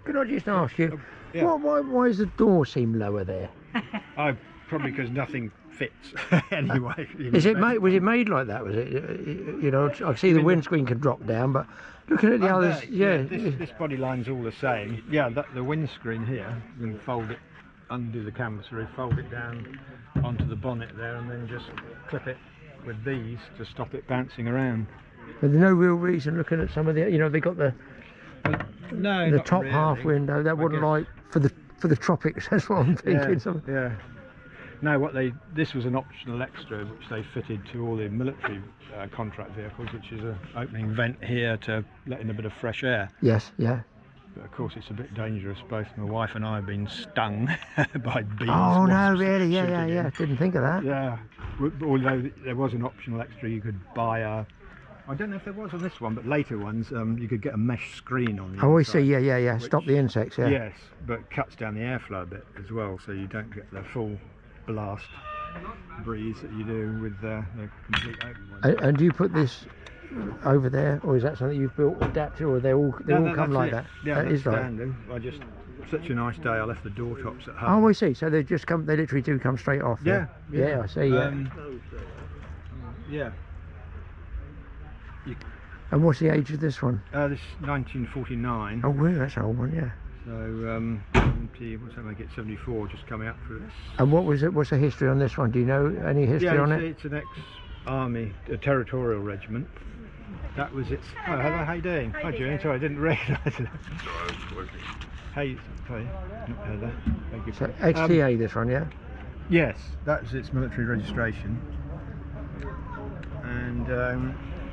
Could I just ask you, why does the door seem lower there? Probably because nothing fits anyway. Was it made like that? Was it? You know, I see the windscreen can drop down, but looking at the others, this body line's all the same. Yeah, the windscreen here, you can fold it, undo the canvas roof, fold it down onto the bonnet there, and then just clip it with these to stop it bouncing around. But there's no real reason looking at some of the, you know, they got the top really. Half window. That wouldn't like for the tropics. That's what I'm thinking. Yeah. No, this was an optional extra which they fitted to all the military contract vehicles, which is an opening vent here to let in a bit of fresh air. Yes, yeah. But of course it's a bit dangerous. Both my wife and I have been stung by bees. Oh no, really? Yeah. Didn't think of that. Yeah. Although there was an optional extra, you could buy I don't know if there was on this one, but later ones you could get a mesh screen on the inside, I see, yeah. Stop the insects, yeah. Yes, but cuts down the airflow a bit as well, so you don't get the full blast breeze that you do with the complete open one. And do you put this over there, or is that something you've built adapted, or they all come like that? Yeah, that is standard. Right. Such a nice day, I left the door tops at home. Oh, I see. So they literally do come straight off. Yeah. I see. Yeah. And what's the age of this one? This is 1949. Oh, well, that's an old one, yeah. So, what's that make it? 74, just coming out for this. And what's the history on this one? Do you know any history on it? It's an ex-army, a territorial regiment. That was its. Oh, hello, how you doing? Hi, Julian. Sorry, I didn't recognise it. Hey, sorry, not Heather. Thank you. So XTA, this one, yeah? Yes, that's its military registration. And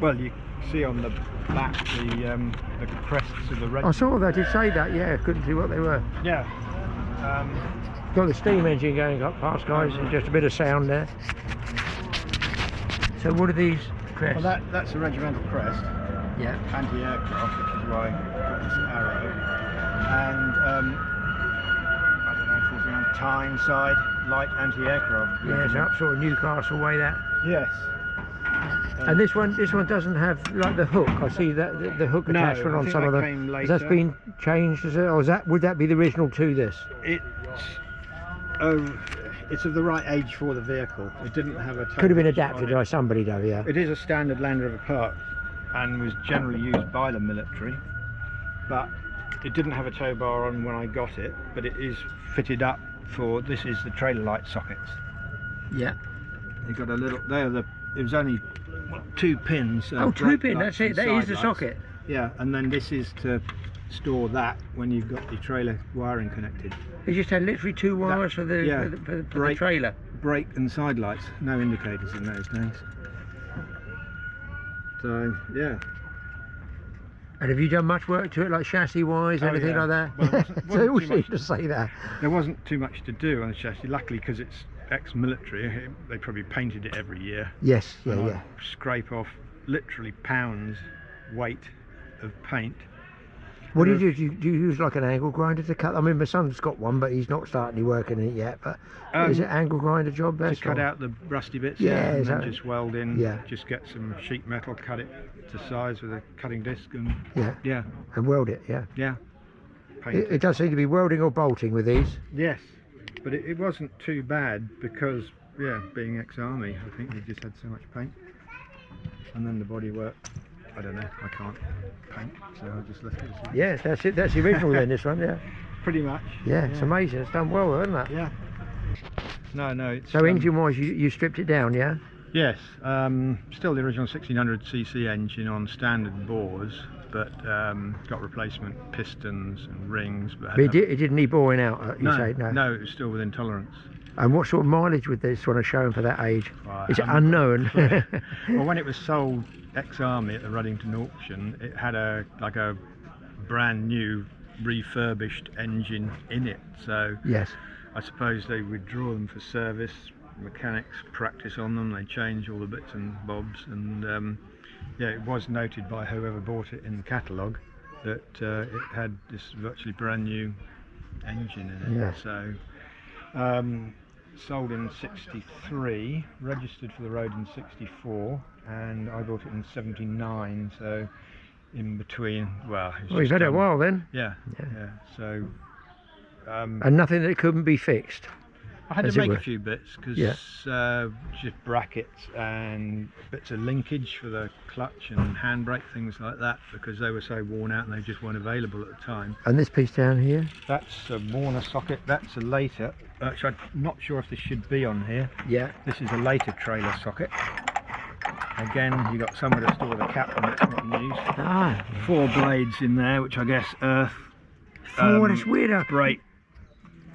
well, you see on the back the crests of the regiment. I saw that. Did say that? Yeah, couldn't see what they were. Yeah. Got the steam engine going up past, guys, and just a bit of sound there. So what are these crests? Well, that's a regimental crest, Yeah. anti-aircraft, which is why I got this arrow. And I don't know, 1400 Tyneside light anti-aircraft. Yeah, it's up sort of Newcastle way that. Yes. And this one doesn't have like the hook. I see that the hook No, attachment I on think some of that them. came Has that later. been changed? Is it, or would that be the original to this? It's of the right age for the vehicle. It didn't have a. Could have been tow adapted on it. by somebody though, yeah. It is a standard Land Rover part and was generally used by the military, but it didn't have a tow bar on when I got it. But it is fitted up for. This is the trailer light sockets. Yeah. You got a little. It was only 2 pins. Oh, 2 pin. That's it. and That is side the lights. socket. Yeah, and then this is to store that when you've got your trailer wiring connected. It just had literally 2 wires for the yeah, for the brake. trailer. Brake and side lights. No indicators in those days. So yeah. And have you done much work to it, like chassis wise, Oh, anything yeah. like that? Well, it So wasn't it all too seems much. to say that. There wasn't too much to do on the chassis, luckily, because it's ex-military. They probably painted it every year. Yes, yeah, And I yeah. scrape off literally pounds weight of paint. What do you do? Do you use like an angle grinder to cut? I mean, my son's got one, but he's not starting working it yet. But is it angle grinder job To best? cut or- out the rusty bits, Yeah, and then exactly. just weld in. Yeah. Just get some sheet metal, cut it to size with a cutting disc, and Yeah, and weld it. Yeah. paint It does seem to be welding or bolting with these. Yes, but it wasn't too bad because, being ex-army, I think they just had so much paint. And then the bodywork, I don't know, I can't paint, so I just left it as it is. Yeah, that's it. That's the original then. This one, yeah. Pretty much. Yeah, it's amazing. It's done well, isn't it? Yeah. No, it's... So engine-wise, you stripped it down, yeah? Yes, still the original 1600cc engine on standard bores, but got replacement pistons and rings. But But it didn't need boring out, you say? no, it was still within tolerance. And what sort of mileage would this one have shown for that age? Well, Is it unknown? Well, when it was sold ex-army at the Ruddington auction, it had a brand new refurbished engine in it. So Yes. I suppose they would draw them for service, mechanics practice on them, they change all the bits and bobs, and it was noted by whoever bought it in the catalogue that it had this virtually brand new engine in it. Yeah. So sold in 63, registered for the road in 64, and I bought it in 79, so in between, well Well, you've had it a while then. yeah. So And nothing that couldn't be fixed. I had as to it make were. a few bits because Yeah. just brackets and bits of linkage for the clutch and handbrake, things like that, because they were so worn out and they just weren't available at the time. And this piece down here? That's a Warner socket, that's a later, actually I'm not sure if this should be on here. Yeah. This is a later trailer socket. Again, you got somewhere to store the cap when it's not in use. Ah. 4 blades in there, which I guess earth, Oh, that's weird. brake,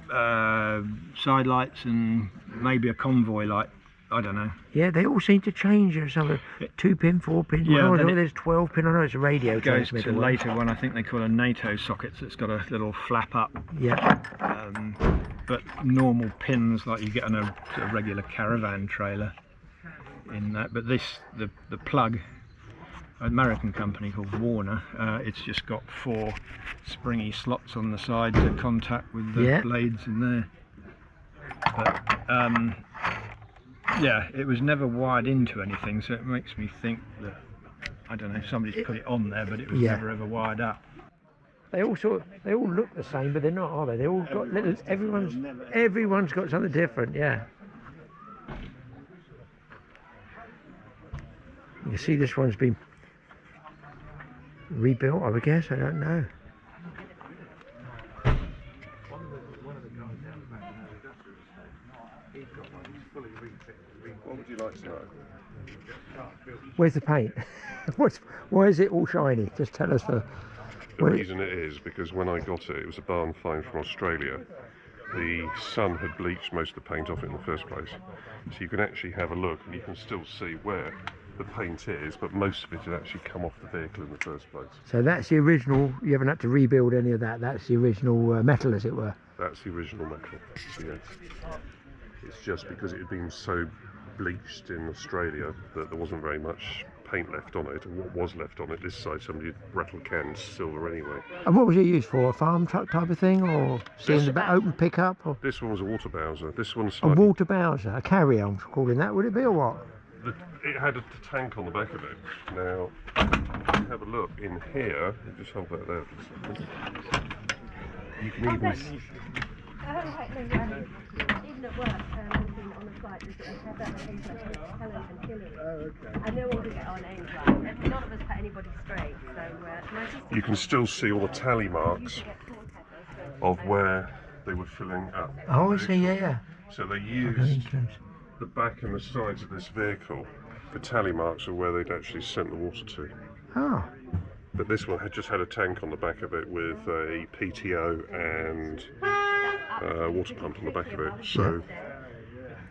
side lights, and maybe a convoy light. I don't know. Yeah, they all seem to change or something. 2 pin, 4 pin. Yeah, Well, then there's 12 pin. I know it's a radio It goes transmitter. to one. later one. I think they call a NATO socket. So it's got a little flap up, Yeah. but normal pins like you get on a sort of regular caravan trailer. In that, but this the plug. An American company called Warner. It's just got 4 springy slots on the side to contact with the blades in there. But it was never wired into anything, so it makes me think that, I don't know, somebody's put it on there, but it was never ever wired up. They all look the same, but they're not, are they? They all got little. Everyone's got something different. Yeah. You can see this one's been rebuilt, I would guess. I don't know. What would you like to know? Where's the paint? Why is it all shiny? Just tell us. The reason it is because when I got it, it was a barn find from Australia. The sun had bleached most of the paint off it in the first place. So you can actually have a look and you can still see where the paint is, but most of it had actually come off the vehicle in the first place. So that's the original. You haven't had to rebuild any of that. That's the original metal, as it were. That's the original metal. So, yeah. It's just because it had been so bleached in Australia that there wasn't very much paint left on it, and what was left on it this side somebody had rattled cans silver anyway. And what was it used for? A farm truck type of thing, or seeing the open pickup? Or This one was a water bowser. This one's a slightly... water bowser, a carrier, I'm calling that. Would it be, or what? It had a tank on the back of it. Now, have a look in here. Just hold that there. You can even. Even at work, on the flight, we had that occasion like Helen and Tilly. Oh, okay. And no one could get our names right. None of us put anybody straight. So You can still see all the tally marks of where they were filling up. Oh, I see, yeah. So they used the back and the sides of this vehicle for tally marks of where they'd actually sent the water to. Oh. But this one had just had a tank on the back of it with a PTO and a water pump on the back of it. So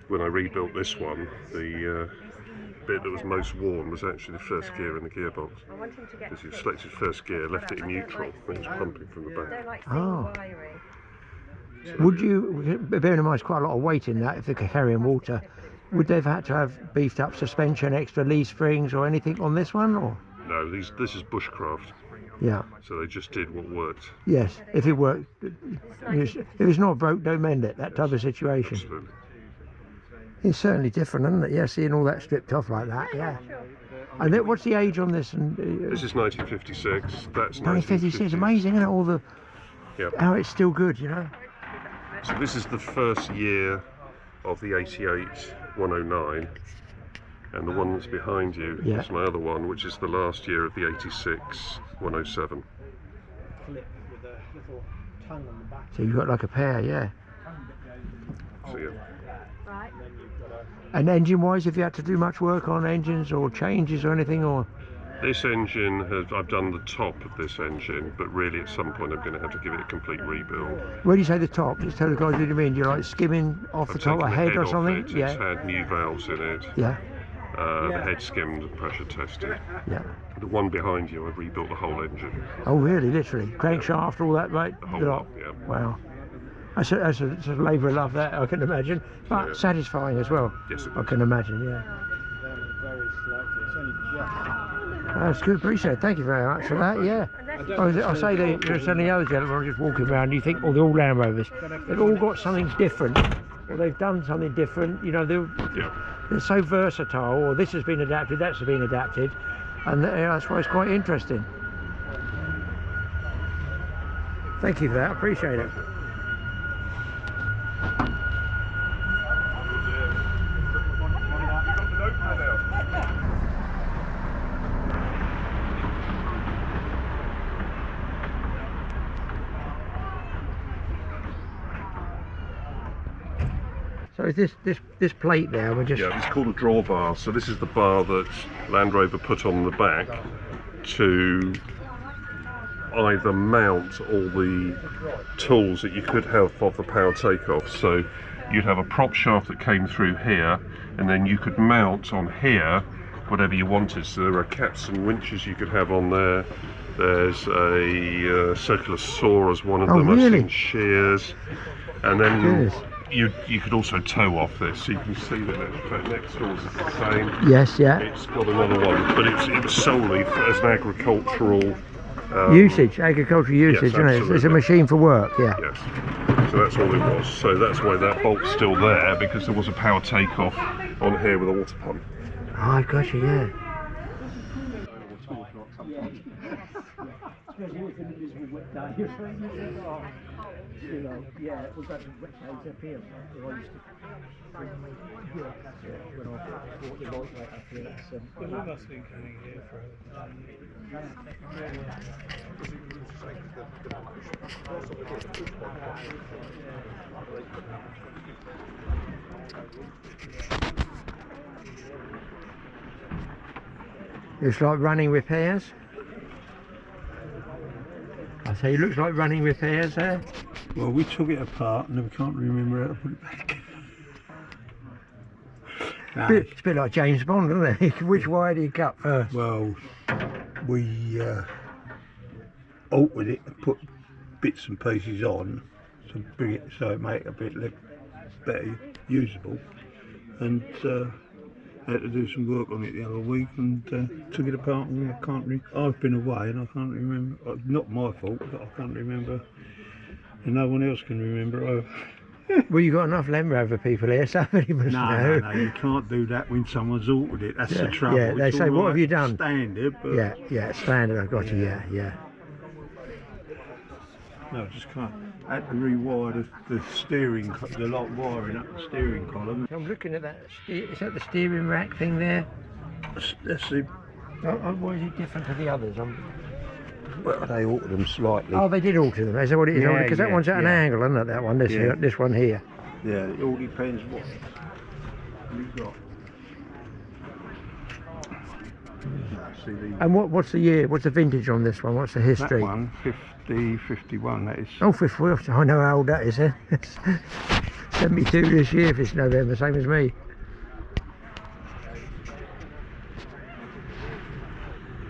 when I rebuilt this one, the bit that was most worn was actually the first gear in the gearbox. Because you selected first gear, left it in neutral, and it was pumping from the back. Oh. Would you, bearing in mind quite a lot of weight in that, if they're carrying water, would they have had to have beefed up suspension, extra leaf springs or anything on this one? Or? No, this is bushcraft. Yeah. So they just did what worked. Yes, if it worked. If it's not broke, don't mend it, that type of situation. Absolutely. It's certainly different, isn't it? Yeah, seeing all that stripped off like that, yeah. And then, what's the age on this? And this is 1956, that's 1956, amazing, isn't it? All the, how it's still good, you know? So this is the first year of the 88 109, and the one that's behind you is my other one, which is the last year of the 86 107. So you've got like a pair, yeah. So yeah. And engine-wise, have you had to do much work on engines or changes or anything, or? This engine I've done the top of this engine, but really at some point I'm going to have to give it a complete rebuild. When you say the top, just tell the guys what you mean. You're like skimming off the top, a head or something? It's had new valves in it. Yeah. The head skimmed and pressure tested. Yeah. The one behind you, I've rebuilt the whole engine. Oh really, literally? Crankshaft, all that, right? The whole lot, yeah. Wow. That's a labour of love, that, I can imagine. But satisfying as well. Yes, I can imagine, yeah. That's good, appreciate it. Thank you very much for that, yeah. I say there's any other gentlemen just walking around, you think, oh, they're all Land Rovers. They've all got something different, or they've done something different, you know, they're so versatile, or this has been adapted, that's been adapted, and that's why it's quite interesting. Thank you for that, I appreciate it. So is this plate there? We're just it's called a drawbar. So this is the bar that Land Rover put on the back to either mount all the tools that you could have off the power takeoff. So you'd have a prop shaft that came through here, and then you could mount on here whatever you wanted. So there are caps and winches you could have on there. There's a circular saw as one of them. Really? I've seen shears, and then you could also tow off this. So you can see that next doors is the same. Yes, yeah. It's got another one, but it was solely as an agricultural agricultural usage, yes, isn't it? It's a machine for work, yeah. Yes. So that's all it was. So that's why that bolt's still there, because there was a power takeoff on here with a water pump. Oh, I got you, yeah. Yeah, we've got some wet days up here. We must have been coming here for It's like running repairs. I say it looks like running repairs there. Well, we took it apart and we can't remember how to put it back. It's a bit like James Bond, isn't it? Which wire do you cut first? Well, we altered it and put bits and pieces on to bring it so it made it a bit better usable, and had to do some work on it the other week and took it apart, and I can't I've been away and I can't remember. Not my fault, but I can't remember, and no one else can remember. Well, you've got enough Landrover people here, somebody must know. No, you can't do that when someone's altered it. That's the trouble. Yeah, they It's say, all what right have you done? Standard, but Yeah, standard, I've got you, yeah. no, I just can't. I had to rewire the steering, the lot wiring up the steering column. I'm looking at that, is that the steering rack thing there? That's the. Why is it different to the others? Well, they altered them slightly. Oh, they did alter them, is that what it is? Yeah, Because that one's at an angle, isn't it, that one, this one here. Yeah, it all depends what you've got. And what's the year, what's the vintage on this one, what's the history? That one, 50, 51, that is. Oh, 51, I know how old that is, eh? 72 this year if it's November, same as me.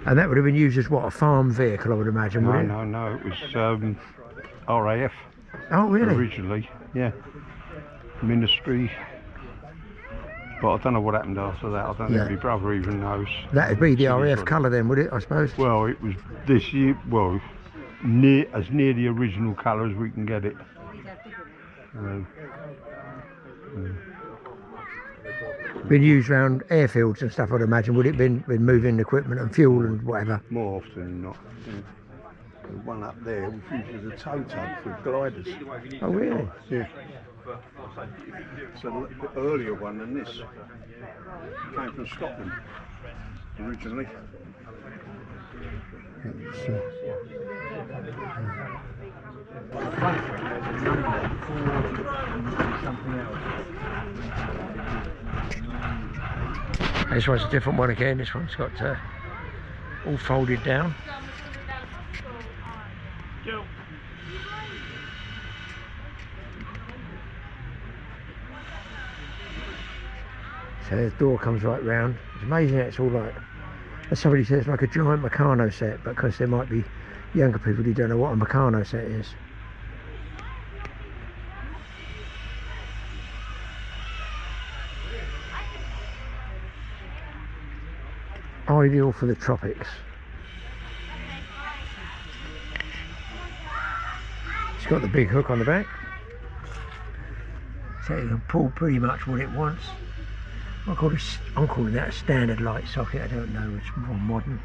And that would have been used as what, a farm vehicle, I would imagine, wouldn't it? No, it was RAF. Oh, really? Originally, yeah. Ministry. But I don't know what happened after that. I don't think my brother even knows. That'd be the RAF colour then, would it, I suppose? Well, it was this year, well, as near the original colour as we can get it. Been used around airfields and stuff, I'd imagine, would it been moving equipment and fuel and whatever? More often than not. Yeah. The one up there was used as a tow tug for gliders. Oh, really? Yeah. So the earlier one than this came from Scotland originally. This one's a different one again. This one's got all folded down. So the door comes right round. It's amazing that it's all like, as somebody says, it's like a giant Meccano set, but because there might be younger people who don't know what a Meccano set is. Ideal for the tropics. It's got the big hook on the back, so you can pull pretty much what it wants. I'm calling that a standard light socket, I don't know, it's more modern.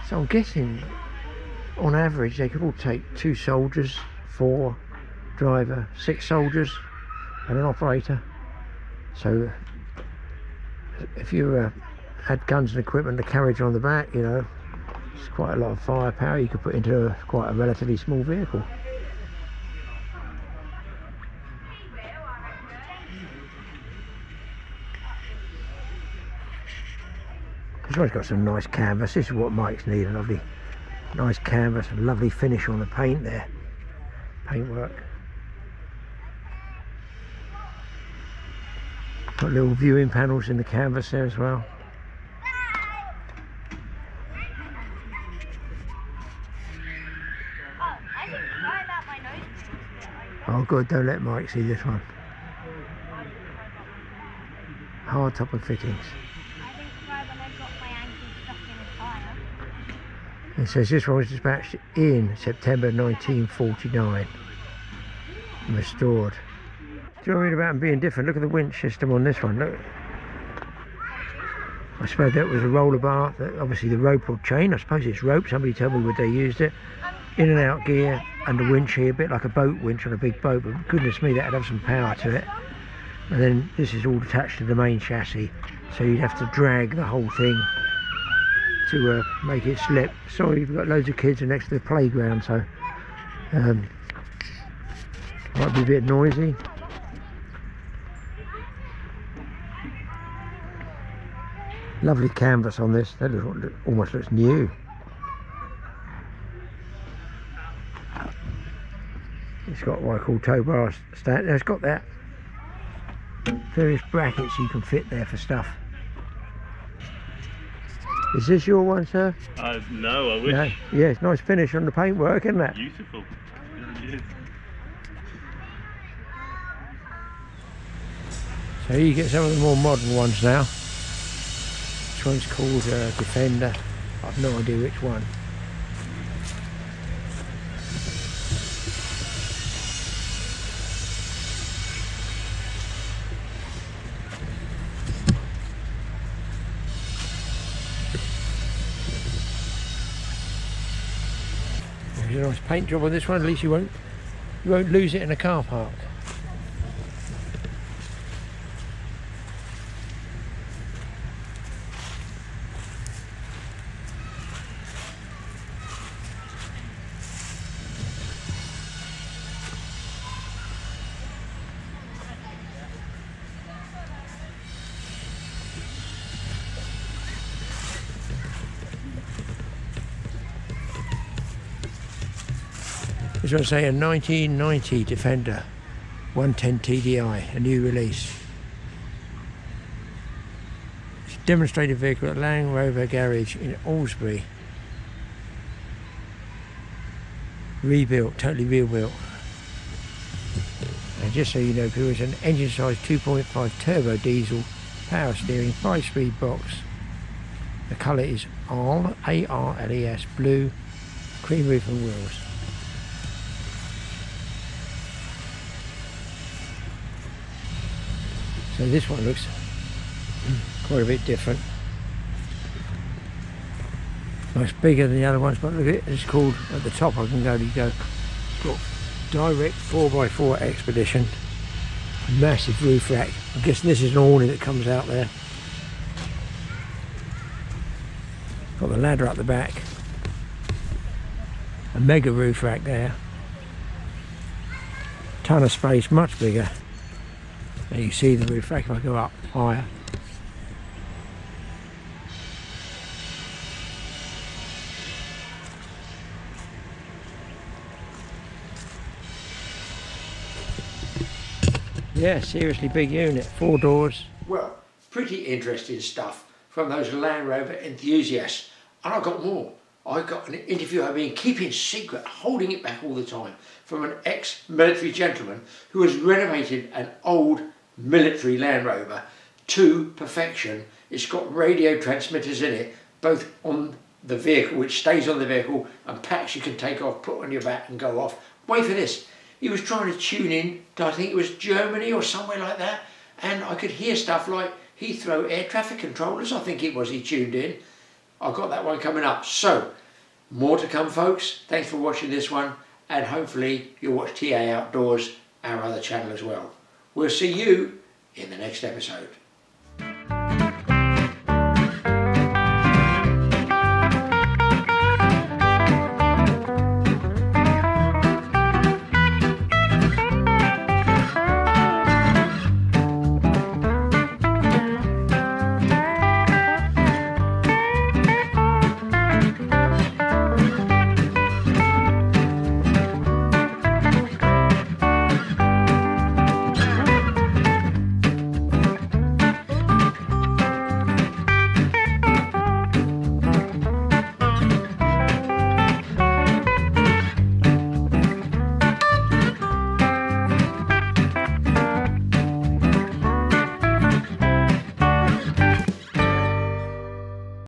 So I'm guessing on average they could all take 2 soldiers, 4 driver, 6 soldiers and an operator. So if you had guns and equipment, the carriage on the back, you know, it's quite a lot of firepower you could put into quite a relatively small vehicle. This one's got some nice canvas. This is what Mike's need, a lovely nice canvas, a lovely finish on the paint there, paintwork. Got little viewing panels in the canvas there as well. Oh good, don't let Mike see this one. Hard top and fittings. It says this one was dispatched in September 1949. Restored. Do you read about them being different? Look at the winch system on this one. Look. I suppose that was a roller bar. Obviously the rope or chain. I suppose it's rope. Somebody told me where they used it. In and out gear and the winch here, a bit like a boat winch on a big boat. But goodness me, that'd have some power to it. And then this is all attached to the main chassis. So you'd have to drag the whole thing to make it slip. Sorry, we've got loads of kids next to the playground, so might be a bit noisy. Lovely canvas on this. That almost looks new. It's got what I call tow bar stand. It's got that various brackets you can fit there for stuff. Is this your one, sir? No, I wish. No? Yeah, it's nice finish on the paintwork, isn't it? Beautiful. It really is. So you get some of the more modern ones now. This one's called Defender. I've no idea which one. There's a nice paint job on this one. At least you won't lose it in a car park. This one's say a 1990 Defender 110 TDI, a new release. It's a demonstrated vehicle at Landrover garage in Alsbury. Rebuilt, totally rebuilt. And just so you know, people, it's an engine size 2.5 turbo diesel, power steering, 5-speed box. The colour is ARLES blue, cream roof and wheels. So this one looks quite a bit different. Much bigger than the other ones, but look at it, it's called, at the top I can go, got direct 4x4 Expedition, massive roof rack. I'm guessing this is an awning that comes out there. Got the ladder up the back, a mega roof rack there, ton of space, much bigger. Now you see the roof rack if I go up higher. Yeah, seriously big unit, 4 doors. Well, pretty interesting stuff from those Land Rover enthusiasts. And I've got more. I got an interview I've been keeping secret, holding it back all the time, from an ex-military gentleman who has renovated an old military Land Rover to perfection. It's got radio transmitters in it, both on the vehicle, which stays on the vehicle, and packs you can take off, put on your back and go off. Wait for this. He was trying to tune in to, I think it was Germany or somewhere like that, and I could hear stuff like Heathrow air traffic controllers, I think it was, he tuned in. I've got that one coming up. So, more to come, folks. Thanks for watching this one, and hopefully you'll watch TA Outdoors, our other channel as well. We'll see you in the next episode.